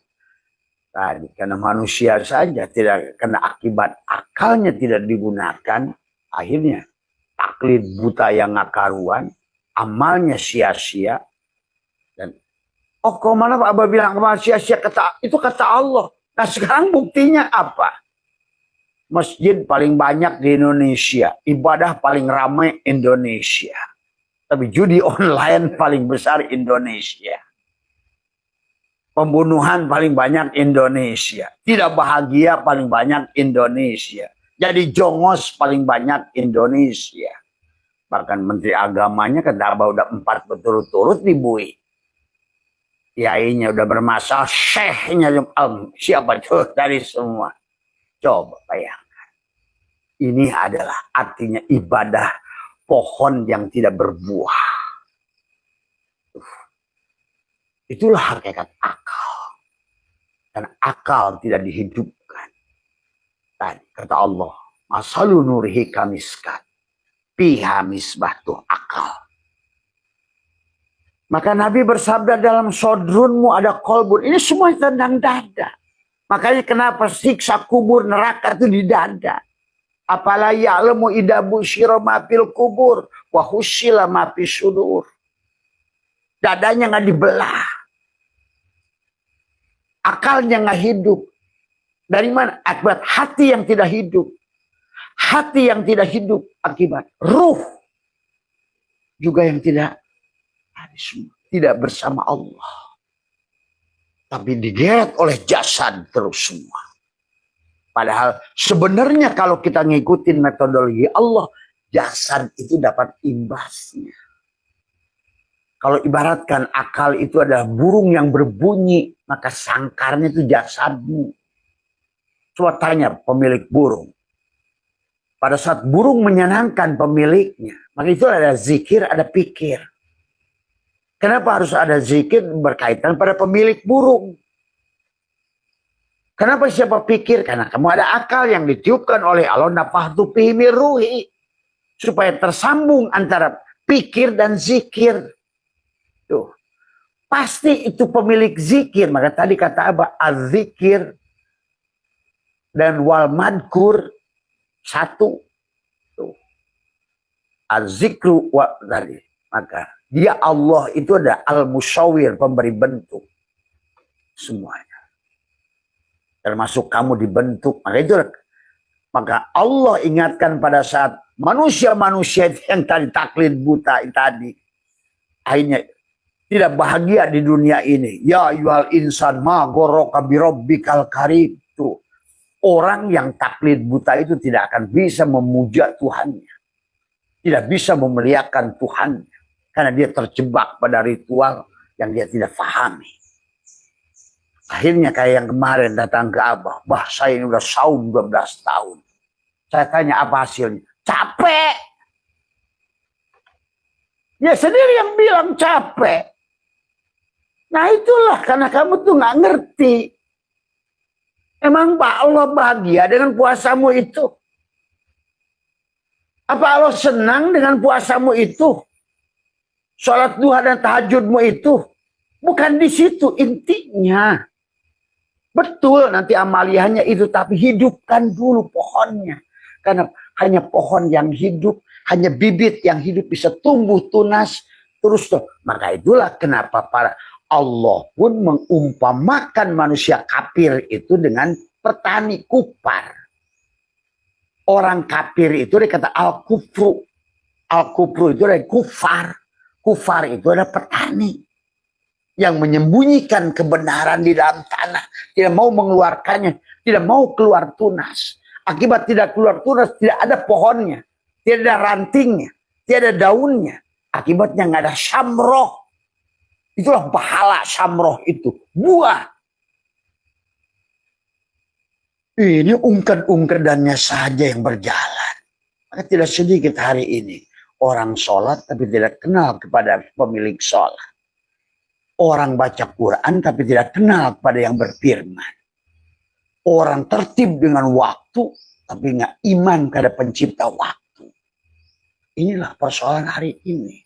Tadi karena manusia saja tidak. Karena akibat akalnya tidak digunakan. Akhirnya taklid buta yang ngakaruan, amalnya sia-sia. Dan kok mana Pak Abah bilang amal sia-sia, itu kata Allah. Nah sekarang buktinya apa? Masjid paling banyak di Indonesia, ibadah paling ramai Indonesia. Tapi judi online paling besar Indonesia. Pembunuhan paling banyak Indonesia. Tidak bahagia paling banyak Indonesia. Jadi jongos paling banyak Indonesia. Bahkan Menteri Agamanya kata Abah udah 4 berturut-turut dibui. Kiainya udah bermasalah, syekhnya siapa tuh dari semua. Coba bayangkan. Ini adalah artinya ibadah pohon yang tidak berbuah. Itulah hakikat akal. Dan akal tidak dihidupkan. Tadi kata Allah, masalu nurihi kamiskat. Piha misbah tuh akal. Maka Nabi bersabda dalam sodrunmu ada kolbun. Ini semua tentang dada. Makanya kenapa siksa kubur neraka itu di dada. Apalagi ya'lamu idabu syiroma fil kubur. Wahusyila mafi sudur. Dadanya nggak dibelah. Akalnya nggak hidup. Dari mana? Akibat hati yang tidak hidup. Hati yang tidak hidup akibat ruh juga yang tidak bersama Allah. Tapi digeret oleh jasad terus semua. Padahal sebenarnya kalau kita ngikutin metodologi Allah, jasad itu dapat imbasnya. Kalau ibaratkan akal itu adalah burung yang berbunyi, maka sangkarnya itu jasadmu. Coba tanya pemilik burung. Pada saat burung menyenangkan pemiliknya, maka itu ada zikir, ada pikir. Kenapa harus ada zikir berkaitan pada pemilik burung? Kenapa siapa pikir? Karena kamu ada akal yang ditiupkan oleh Allah, nafahtu fihi min ruhi, supaya tersambung antara pikir dan zikir. Tuh. Pasti itu pemilik zikir. Maka tadi kata Abah, az-zikir dan wal madkur satu. Tuh. Az-zikru wa tadi. Maka dia Allah itu ada al-musyawir, pemberi bentuk semuanya. Termasuk kamu dibentuk. Maka Allah ingatkan pada saat manusia-manusia yang tadi taklid buta tadi. Akhirnya tidak bahagia di dunia ini. Ya ayyuhal insan ma ghurraka birabbikal karim. Tuh. Orang yang taklid buta itu tidak akan bisa memuja Tuhannya. Tidak bisa memuliakan Tuhannya. Karena dia terjebak pada ritual yang dia tidak pahami. Akhirnya kayak yang kemarin datang ke Abah. Bah, saya ini udah saum 12 tahun. Saya tanya apa hasilnya? Capek. Dia sendiri yang bilang capek. Nah itulah karena kamu tuh nggak ngerti. Emang Pak Allah bahagia dengan puasamu itu? Apa Allah senang dengan puasamu itu? Sholat duha dan tahajudmu itu? Bukan di situ intinya. Betul nanti amaliyahnya itu, tapi hidupkan dulu pohonnya. Karena hanya pohon yang hidup, hanya bibit yang hidup bisa tumbuh tunas terus. Maka itulah kenapa para Allah pun mengumpamakan manusia kafir itu dengan petani kupar. Orang kafir itu dikata al-kufru. Al-kufru itu dari kufar. Kufar itu adalah petani yang menyembunyikan kebenaran di dalam tanah. Tidak mau mengeluarkannya. Tidak mau keluar tunas. Akibat tidak keluar tunas, tidak ada pohonnya. Tidak ada rantingnya. Tidak ada daunnya. Akibatnya nggak ada syamroh. Itulah pahala syamroh itu. Buah. Ini ungkar-ungkadannya saja yang berjalan. Maka tidak sedikit hari ini. Orang sholat tapi tidak kenal kepada pemilik sholat. Orang baca Quran tapi tidak kenal kepada yang berfirman. Orang tertib dengan waktu tapi nggak iman kepada pencipta waktu. Inilah persoalan hari ini.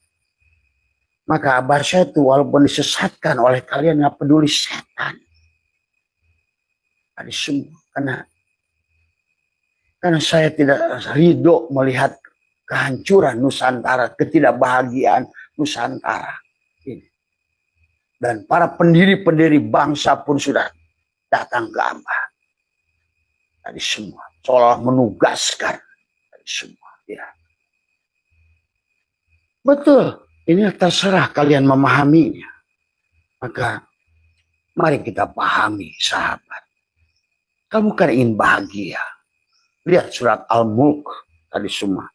Maka Abah saya itu walaupun disesatkan oleh kalian nggak peduli setan. Ada semua. Karena saya tidak ridho melihat kehancuran Nusantara, ketidakbahagiaan Nusantara ini. Dan para pendiri-pendiri bangsa pun sudah datang ke Abah. Tadi semua. Seolah menugaskan. Tadi semua. Ya. Betul. Ini terserah kalian memahaminya. Maka mari kita pahami sahabat. Kamu kan ingin bahagia. Lihat surat Al-Mulk tadi semua.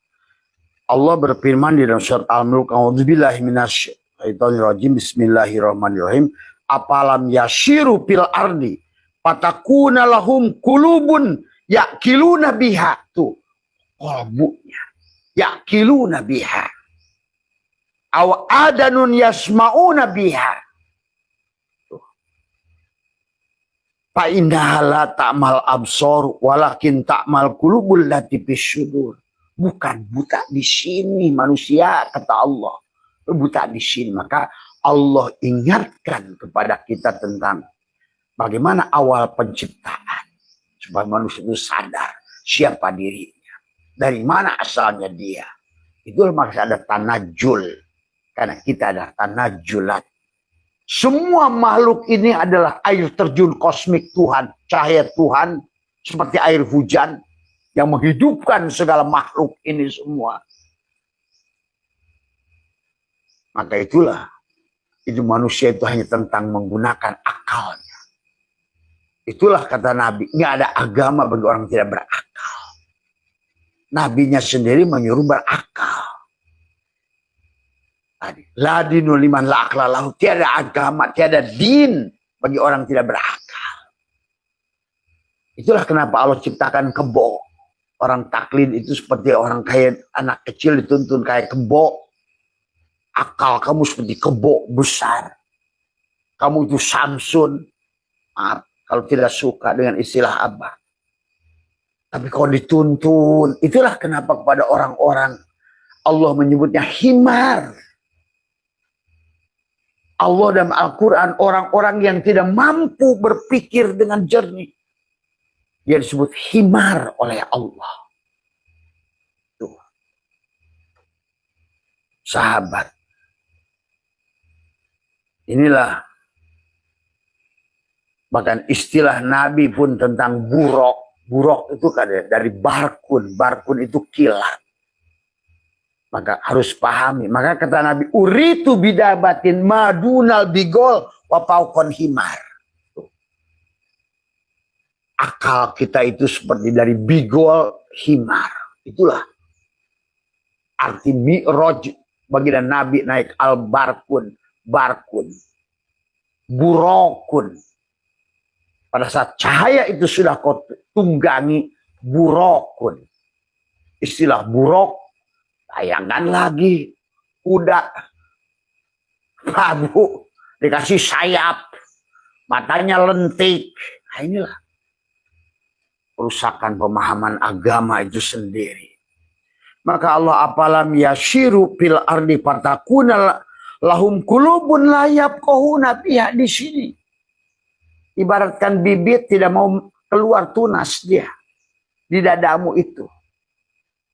Allah berfirman di dalam surat Al-Mulk, "A'udzubillahi minasyaitonirrajim. Bismillahirrahmanirrahim. Apalam yashiru fil ardi fatakuna lahum qulubun ya'qiluna biha." Tuh, qalbunya ya'qiluna biha. Aw adanun yasma'una biha. Fa innaha la ta'mal absor walakin ta'mal qulubul lati fis-sudur. Bukan buta di sini manusia, kata Allah. Buta di sini. Maka Allah ingatkan kepada kita tentang bagaimana awal penciptaan. Supaya manusia itu sadar siapa dirinya. Dari mana asalnya dia. Itulah maksud ada tanajul. Karena kita ada tanajulat. Semua makhluk ini adalah air terjun kosmik Tuhan. Cahaya Tuhan. Seperti air hujan. Yang menghidupkan segala makhluk ini semua. Maka itulah. Itu manusia itu hanya tentang menggunakan akalnya. Itulah kata Nabi. Nggak ada agama bagi orang yang tidak berakal. Nabinya sendiri menyuruh berakal. La dinu liman la akla lahu. Tiada agama, tiada din bagi orang yang tidak berakal. Itulah kenapa Allah ciptakan kebo. Orang taklid itu seperti orang kayak anak kecil dituntun kayak kebo. Akal kamu seperti kebo besar. Kamu itu Samsun. Maaf kalau tidak suka dengan istilah abah. Tapi kalau dituntun, itulah kenapa kepada orang-orang Allah menyebutnya himar. Allah dalam Al-Quran orang-orang yang tidak mampu berpikir dengan jernih. Dia disebut himar oleh Allah. Tuh. Sahabat. Inilah. Bahkan istilah Nabi pun tentang buruk. Buruk itu kan dari barkun. Barkun itu kilat. Maka harus pahami. Maka kata Nabi, uritu bidabatin madunal bigol wapaukon himar. Akal kita itu seperti dari bigol himar. Itulah arti mi'raj bagi Nabi naik al-barkun. Barkun. Burokun. Pada saat cahaya itu sudah kau tunggangi burokun. Istilah burok. Bayangkan lagi. Kuda. Prabu. Dikasih sayap. Matanya lentik. Nah inilah. Kerusakan pemahaman agama itu sendiri. Maka Allah apalam yashiru fil ardi fatakuna lahum qulubun la yafqahuna biha di sini. Ibaratkan bibit tidak mau keluar tunas dia di dadamu itu.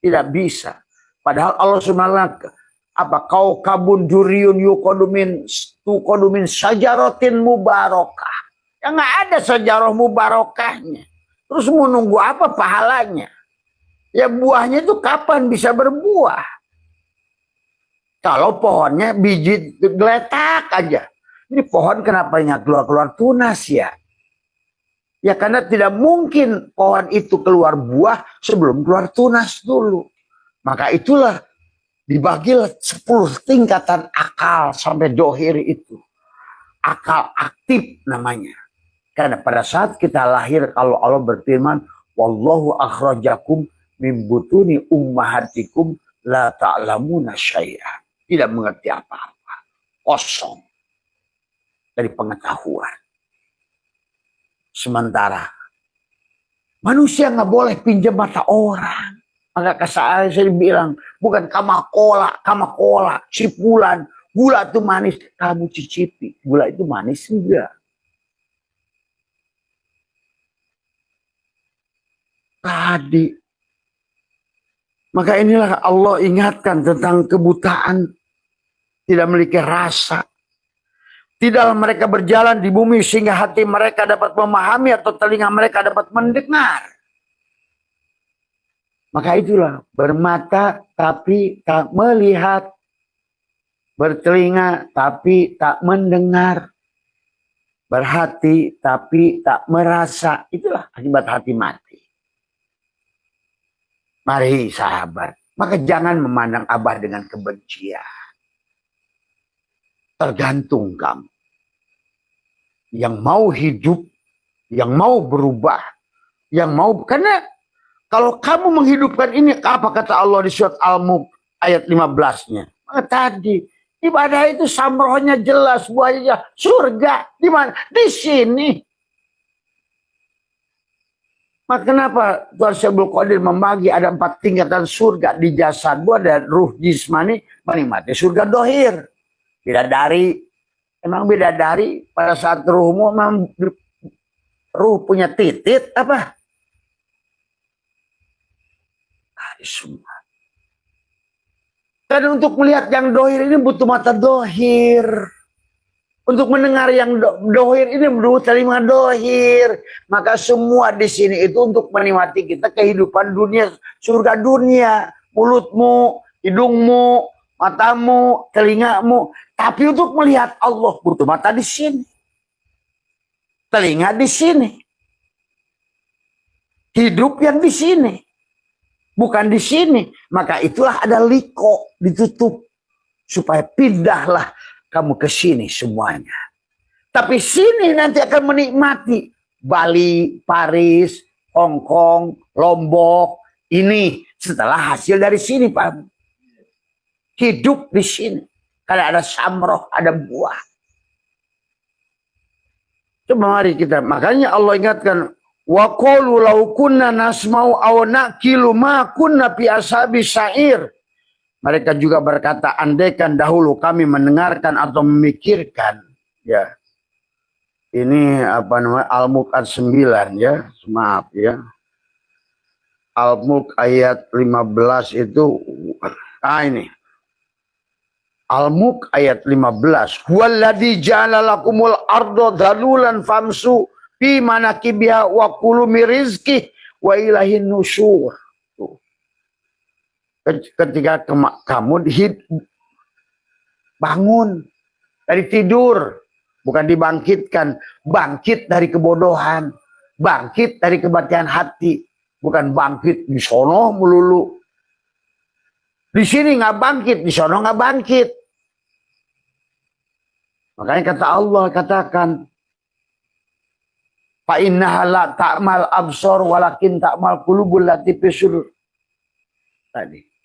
Tidak bisa. Padahal Allah Subhanahu apa kau kabun duriun yukodumin sajaratin mubarakah. Ya nggak ada sajarah mubarakahnya. Terus mau nunggu apa pahalanya? Ya buahnya itu kapan bisa berbuah? Kalau pohonnya biji geletak aja. Ini pohon kenapa keluar-keluar tunas ya? Ya karena tidak mungkin pohon itu keluar buah sebelum keluar tunas dulu. Maka itulah dibagilah 10 tingkatan akal sampai dohir itu. Akal aktif namanya. Karena pada saat kita lahir kalau Allah berfirman wallahu akhrajakum min butuni ummahatikum la ta'lamuna syai'an. Tidak mengerti apa-apa. Kosong dari pengetahuan. Sementara manusia nggak boleh pinjam mata orang. Maka saya bilang bukan kamakola, cipulan. Gula itu manis, kamu cicipi. Gula itu manis enggak. Tadi. Maka inilah Allah ingatkan tentang kebutaan. Tidak memiliki rasa. Tidak mereka berjalan di bumi sehingga hati mereka dapat memahami atau telinga mereka dapat mendengar. Maka itulah bermata tapi tak melihat. Bertelinga tapi tak mendengar. Berhati tapi tak merasa. Itulah akibat hati mati. Mari sahabat, maka jangan memandang Abah dengan kebencian. Tergantung kamu. Yang mau hidup, yang mau berubah, yang mau, karena kalau kamu menghidupkan ini, apa kata Allah di surat Al-Mulk ayat 15-nya? Maka tadi, ibadah itu samrohnya jelas, buahnya surga. Di mana? Di sini. Maka kenapa Tuhan Syekh Qadir membagi ada 4 tingkatan surga di jasadmu, ada ruh jismani, menikmati surga dohir. Bidadari, emang bidadari pada saat ruhmu memang ruh punya titit apa? Semua. Dan untuk melihat yang dohir ini butuh mata dohir. Untuk mendengar yang dohir ini butuh telinga dohir. Maka semua di sini itu untuk menikmati kita kehidupan dunia, surga dunia. Mulutmu, hidungmu, matamu, telingamu. Tapi untuk melihat Allah butuh mata di sini. Telinga di sini. Hidup yang di sini. Bukan di sini. Maka itulah ada liko ditutup. Supaya pindahlah kamu ke sini semuanya. Tapi sini nanti akan menikmati. Bali, Paris, Hong Kong, Lombok. Ini setelah hasil dari sini Pak. Hidup di sini. Karena ada samroh, ada buah. Coba mari kita. Makanya Allah ingatkan. Wa qalu law kunna nasma'u aw naqilu ma kunna fi ashabi sa'ir. Mereka juga berkata, andaikan dahulu kami mendengarkan atau memikirkan, ya. Ini apa namanya? Al-Mulk ayat 9 ya. Maaf ya. Al-Mulk ayat 15 itu ini. Al-Mulk ayat 15. Huwallazi ja'ala lakumul arda dhalulan famsu fi manakibiha wa kulu min rizqih wa ilaihin nusyur. Ketika kamu bangun dari tidur, bukan dibangkitkan, bangkit dari kebodohan, bangkit dari kebatian hati, bukan bangkit di sono melulu. Di sini nggak bangkit, di sono nggak bangkit. Makanya kata Allah katakan, fa innaha la ta'mal absar walakin ta'mal qulubul lati fi sudur. Tadi.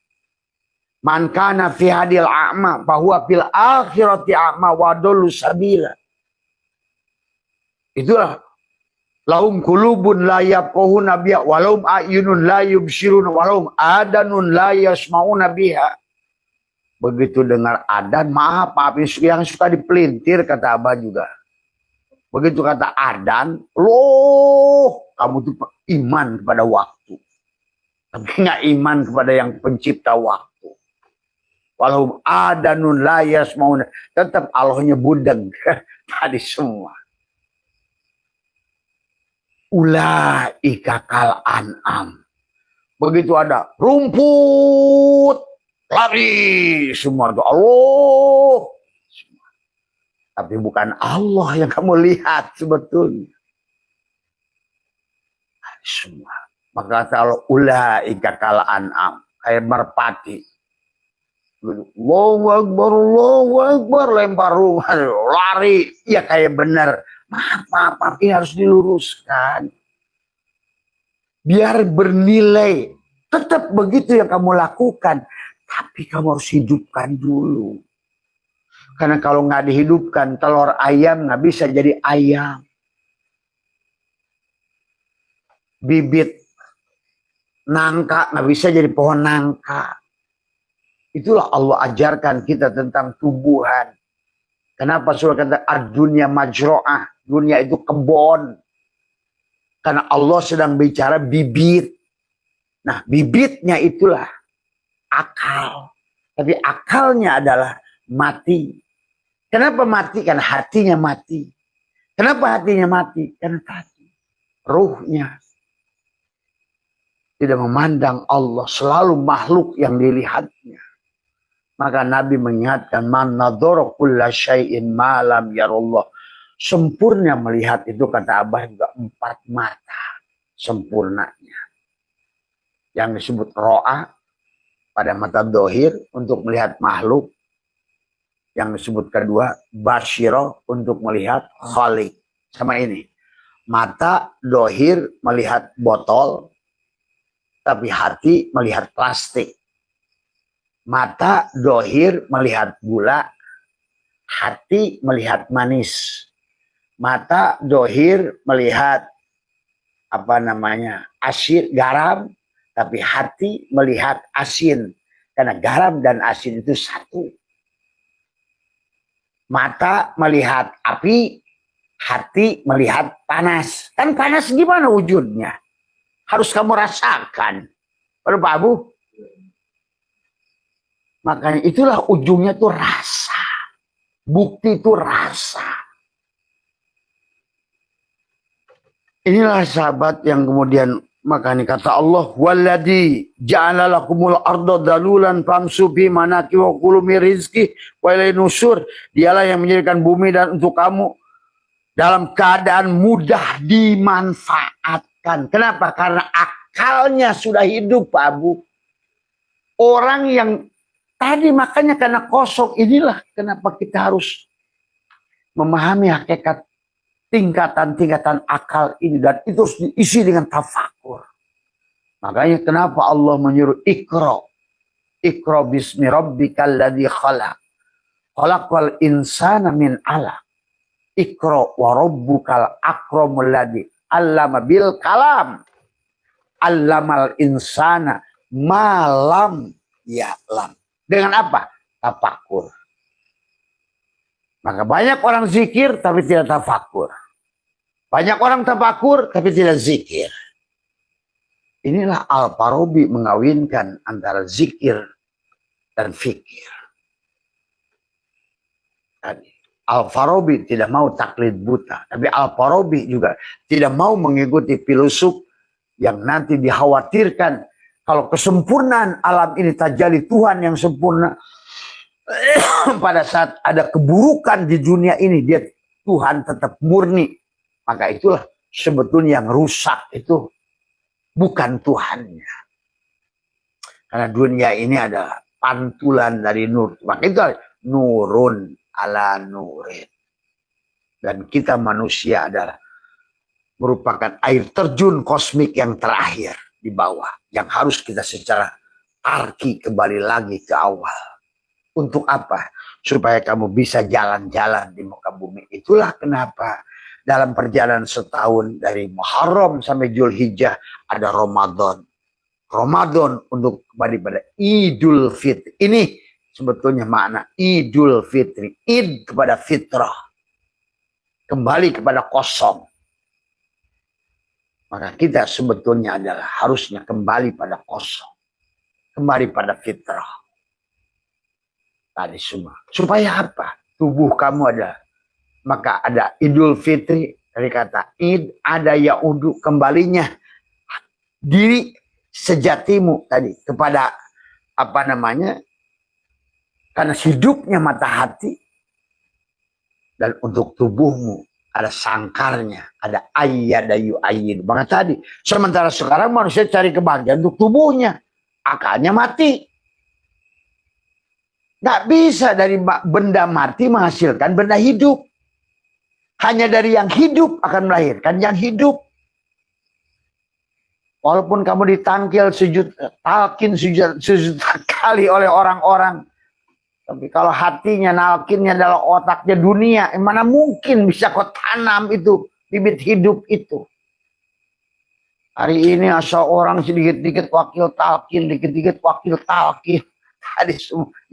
Man kana fi hadil a'ma bahwa fil akhirati a'ma wa dallu sabila. Itulah lahum qulubun la yafqahuna biha wa lahum a'yunun la yubsiruna wa lahum adanun la yasma'una biha. Begitu dengar adan, maaf yang suka dipelintir kata Abah juga. Begitu kata adan, loh kamu tuh iman kepada waktu. Tapi nggak iman kepada yang pencipta waktu. Walau adanun la yasmauna, tetap Allahnya budeng tadi semua. Ulaika kal an'am. Begitu ada rumput, lari semua itu Allah. Tapi bukan Allah yang kamu lihat sebetulnya. Semua. Maka kalau ulaika kal an'am, kayak merpati. Allahu Akbar, lempar rumah, lari. Ya kayak benar. Maaf, ini harus diluruskan. Biar bernilai. Tetap begitu yang kamu lakukan. Tapi kamu harus hidupkan dulu. Karena kalau nggak dihidupkan, telur ayam nggak bisa jadi ayam. Bibit nangka nggak bisa jadi pohon nangka. Itulah Allah ajarkan kita tentang tumbuhan. Kenapa surah kata ad-dunya majro'ah. Dunia itu kebon. Karena Allah sedang bicara bibit. Nah bibitnya itulah akal. Tapi akalnya adalah mati. Kenapa mati? Karena hatinya mati. Kenapa hatinya mati? Karena tadi ruhnya tidak memandang Allah. Selalu makhluk yang dilihatnya. Maka Nabi mengingatkan, man nadhara kulla syai'in ma lam yarallah. Sempurna melihat itu kata Abah juga 4 mata. Sempurnanya. yang disebut ro'a pada mata dohir untuk melihat makhluk, yang disebut kedua basyiro untuk melihat khalik. Sama ini, mata dohir melihat botol, tapi hati melihat plastik. Mata dohir melihat gula, hati melihat manis. Mata dohir melihat asin, garam, tapi hati melihat asin. Karena garam dan asin itu satu. Mata melihat api, hati melihat panas. Kan panas gimana wujudnya? Harus kamu rasakan. Pak Abu? Makanya itulah ujungnya tuh rasa. Bukti itu rasa. Inilah sahabat yang kemudian makanya kata Allah, walladzi ja'ala lakumul arda dalulan famsu bi manaki wa kulu min rizqi wa ilaihi nusur. Dialah yang menjadikan bumi dan untuk kamu dalam keadaan mudah dimanfaatkan. Kenapa? Karena akalnya sudah hidup, Pak Abu. Orang yang tadi makanya karena kosong, inilah kenapa kita harus memahami hakikat tingkatan-tingkatan akal ini, dan itu harus diisi dengan tafakur. Makanya kenapa Allah menyuruh Iqra bismi rabbikal ladzi khalaq. Khalaqal insana min 'alaq. Iqra wa rabbukal akramul ladzi 'allama bil kalam. 'Allamal insana ma lam ya'lam. Dengan apa? Tafakur. Maka banyak orang zikir tapi tidak tafakur. Banyak orang tafakur tapi tidak zikir. Inilah Al-Farabi mengawinkan antara zikir dan fikir. Al-Farabi tidak mau taklid buta. Tapi Al-Farabi juga tidak mau mengikuti filosof yang nanti dikhawatirkan kalau kesempurnaan alam ini tajalli Tuhan yang sempurna. Pada saat ada keburukan di dunia ini, dia Tuhan tetap murni. Maka itulah sebetulnya yang rusak itu bukan Tuhannya. Karena dunia ini adalah pantulan dari nur. Maka itu nurun ala nurin. Dan kita manusia adalah merupakan air terjun kosmik yang terakhir di bawah. Yang harus kita secara tarki kembali lagi ke awal. Untuk apa? Supaya kamu bisa jalan-jalan di muka bumi. Itulah kenapa dalam perjalanan setahun dari Muharram sampai Zulhijjah ada Ramadan. Ramadan untuk kembali pada Idul Fitri. Ini sebetulnya makna Idul Fitri. Id kepada fitrah. Kembali kepada kosong. Maka kita sebetulnya adalah harusnya kembali pada kosong. Kembali pada fitrah. Tadi semua. Supaya apa? Tubuh kamu ada. Maka ada Idul Fitri. Dari kata Id, ada yaudu, kembalinya diri sejatimu tadi. Kepada karena hidupnya mata hati. Dan untuk tubuhmu ada sangkarnya. Ada ayyadayu ayyid. Maka tadi. Sementara sekarang manusia cari kebahagiaan untuk tubuhnya. Akalnya mati. Nggak bisa dari benda mati menghasilkan benda hidup. Hanya dari yang hidup akan melahirkan yang hidup. Walaupun kamu ditangkil sujud kali oleh orang-orang. Tapi kalau hatinya, nalkinnya adalah otaknya dunia. Mana mungkin bisa kau tanam itu, bibit hidup itu. Hari ini asal orang sedikit-dikit wakil talkin, dikit-dikit wakil talkin. Tadi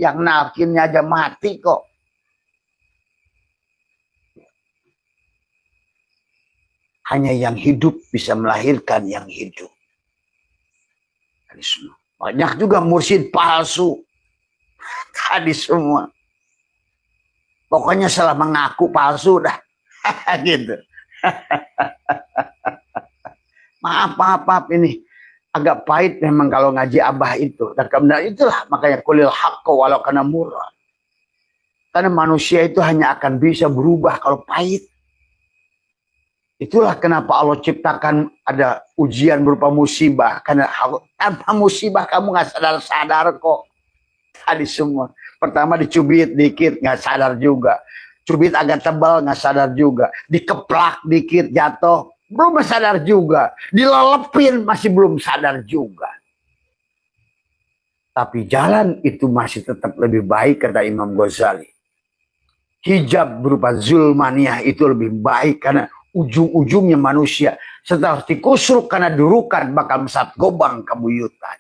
yang nalkinnya aja mati kok. Hanya yang hidup bisa melahirkan yang hidup. Tadi semua. Banyak juga mursyid palsu. Tadi semua. Pokoknya salah mengaku palsu dah. Gitu. Maaf ini. Agak pahit memang kalau ngaji abah itu. Dan kemudian itulah makanya kulil haqqa walau kana murrah. Karena manusia itu hanya akan bisa berubah kalau pahit. Itulah kenapa Allah ciptakan ada ujian berupa musibah. Karena tanpa musibah kamu nggak sadar-sadar kok. Tadi semua. Pertama dicubit dikit nggak sadar juga. Cubit agak tebal nggak sadar juga. Dikeplak dikit jatuh belum sadar juga. Dilelepin masih belum sadar juga. Tapi jalan itu masih tetap lebih baik kata Imam Ghazali. Hijab berupa zulmaniyah itu lebih baik karena ujung-ujungnya manusia setelah dikusruk karena durukan bakal mesat gobang kabuyutan.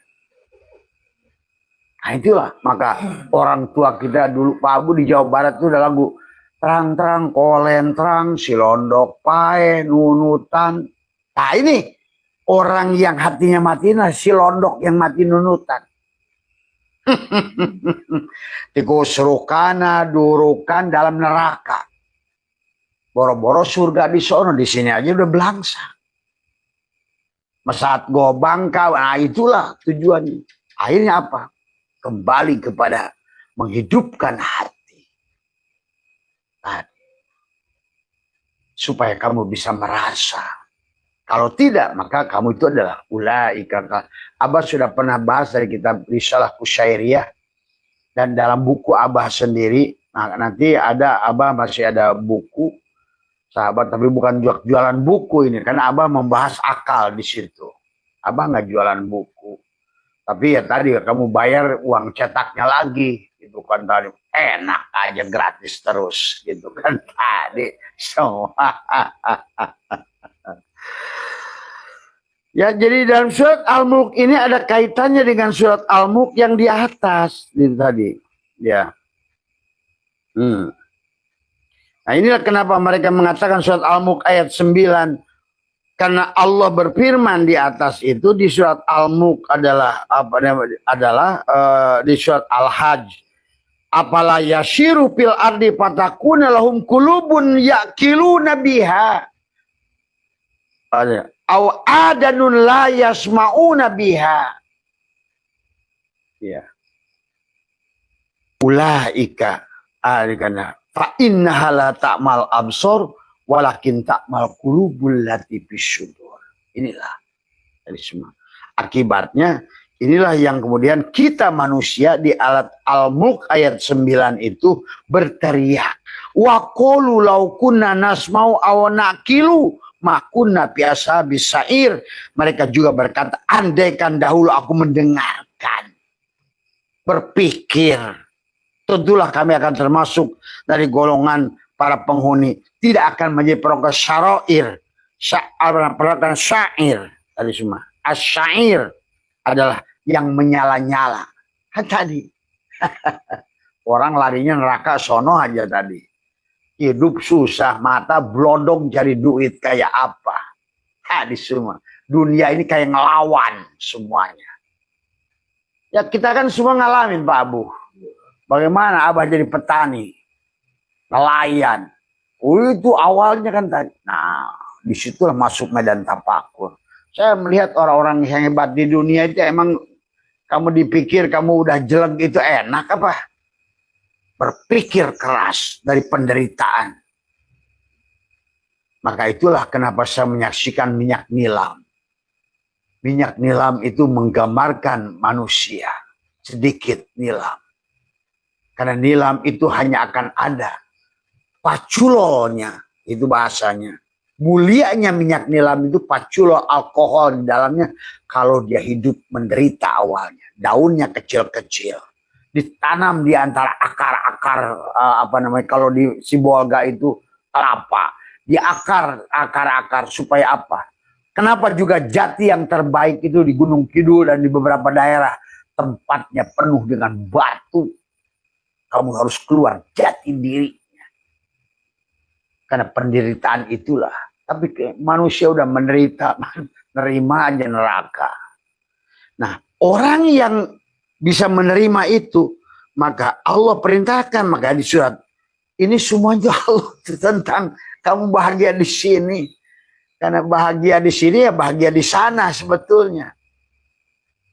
Nah itulah maka orang tua kita dulu Pak Abu di Jawa Barat itu udah lagu terang-terang kolentrang silondok pae nunutan. Nah ini orang yang hatinya mati nah silondok yang mati nunutan. Dikusrukana durukan dalam neraka. Boro-boro surga di sono, di sini aja udah belangsa. Mesat gobang kau, nah itulah tujuannya. Akhirnya apa? Kembali kepada menghidupkan hati. Supaya kamu bisa merasa. Kalau tidak, maka kamu itu adalah ulaika. Abah sudah pernah bahas dari kitab Risalah Kusyairiyah. Dan dalam buku Abah sendiri, nah nanti ada Abah masih ada buku sahabat, tapi bukan jualan buku ini karena Abah membahas akal di situ. Abah nggak jualan buku, tapi ya tadi kamu bayar uang cetaknya lagi, gitu kan tadi enak aja gratis terus, gitu kan tadi semua. Ya jadi dalam surat Al-Mulk ini ada kaitannya dengan surat Al-Mulk yang di atas ini tadi, ya. Nah inilah kenapa mereka mengatakan surat Al-Mulk ayat 9. Karena Allah berfirman di atas itu di surat Al-Mulk adalah di surat Al-Hajj. Apala yashiru fil ardi fatakuna lahum qulubun yaqiluna biha. Aw adanun la yasmauna biha. Ya. Ulaika alikana fa innaha la ta'mal absor walakin ta'mal qulubul lati bisyudur. Inilah dari semua. Akibatnya inilah yang kemudian kita manusia di alat Al-Mulk ayat 9 itu berteriak. Wa qalu law kunna nasma'u aw naqilu ma kunna biasa bisair. Mereka juga berkata andaikan dahulu aku mendengarkan, berpikir, tentulah kami akan termasuk dari golongan para penghuni. Tidak akan menjadi perokok syarair. Perokok syair. Tadi semua. Asyair adalah yang menyala-nyala. Tadi. Orang larinya neraka sono aja tadi. Hidup susah. Mata blodong cari duit kayak apa. Tadi semua. Dunia ini kayak ngelawan semuanya. Ya kita kan semua ngalamin Pak Abu. Bagaimana Abah jadi petani, nelayan. Itu awalnya kan tadi. Nah, disitulah masuk medan tapakur. Saya melihat orang-orang yang hebat di dunia itu emang kamu dipikir kamu udah jelek itu enak apa? Berpikir keras dari penderitaan. Maka itulah kenapa saya menyaksikan minyak nilam. Minyak nilam itu menggambarkan manusia. Sedikit nilam. Karena nilam itu hanya akan ada paculolnya, itu bahasanya. Mulianya minyak nilam itu paculol alkohol di dalamnya kalau dia hidup menderita awalnya. Daunnya kecil-kecil. Ditanam di antara akar-akar kalau di Sibolga itu kelapa. Di akar-akar supaya apa? Kenapa juga jati yang terbaik itu di Gunung Kidul dan di beberapa daerah tempatnya penuh dengan batu. Kamu harus keluar jati dirinya. Karena penderitaan itulah. Tapi manusia udah menderita, nerima aja neraka. Nah, orang yang bisa menerima itu, maka Allah perintahkan, maka di surat ini semuanya Allah tentang kamu bahagia di sini. Karena bahagia di sini ya bahagia di sana sebetulnya.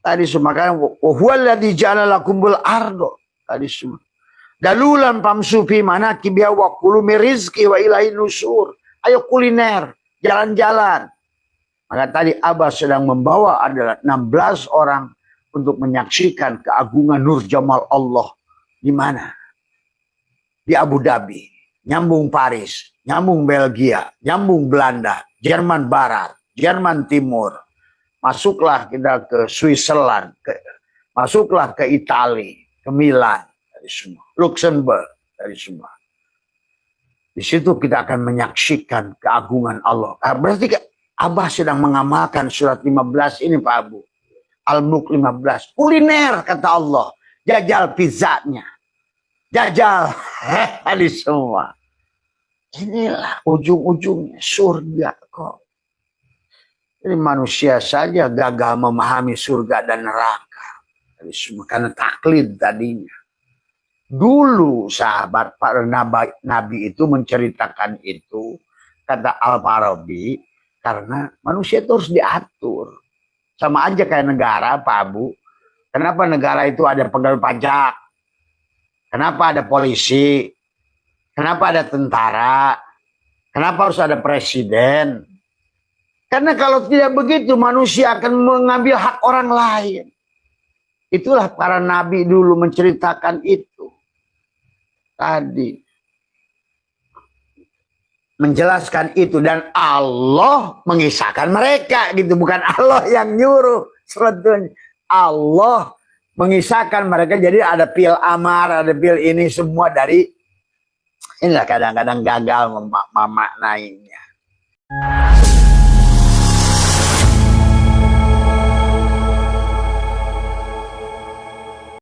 Tadi semua kan huwallazi ja'ala lakumul ardo. Tadi semua. Dalulan pamsu fi manaki biha wa kulu min rizqi wa ilahi nusur. Ayo kuliner jalan-jalan. Maka tadi Abah sedang membawa adalah 16 orang untuk menyaksikan keagungan Nur Jamal Allah. Di mana? Di Abu Dhabi, nyambung Paris, nyambung Belgia, nyambung Belanda, Jerman Barat, Jerman Timur. Masuklah kita ke Switzerland, masuklah ke Italia, ke Milan, dari semua, Luxembourg, dari semua. Di situ kita akan menyaksikan keagungan Allah. Berarti Abah sedang mengamalkan surat 15 ini Pak Abu. Al-Mulk 15. Kuliner kata Allah. Jajal pizzanya. Jajal di semua. Inilah ujung-ujungnya surga kok. Jadi manusia saja gagal memahami surga dan neraka. Dari semua karena taklid tadinya. Dulu sahabat para nabi itu menceritakan itu, kata Al-Farabi, karena manusia itu harus diatur. Sama aja kayak negara Pak Abu. Kenapa negara itu ada pegawai pajak? Kenapa ada polisi? Kenapa ada tentara? Kenapa harus ada presiden? Karena kalau tidak begitu manusia akan mengambil hak orang lain. Itulah para nabi dulu menceritakan itu. Tadi. Menjelaskan itu. Dan Allah mengisahkan mereka gitu. Bukan Allah yang nyuruh. Sebetulnya Allah mengisahkan mereka. Jadi ada pil amar, ada pil ini semua dari. Inilah kadang-kadang gagal memaknainya.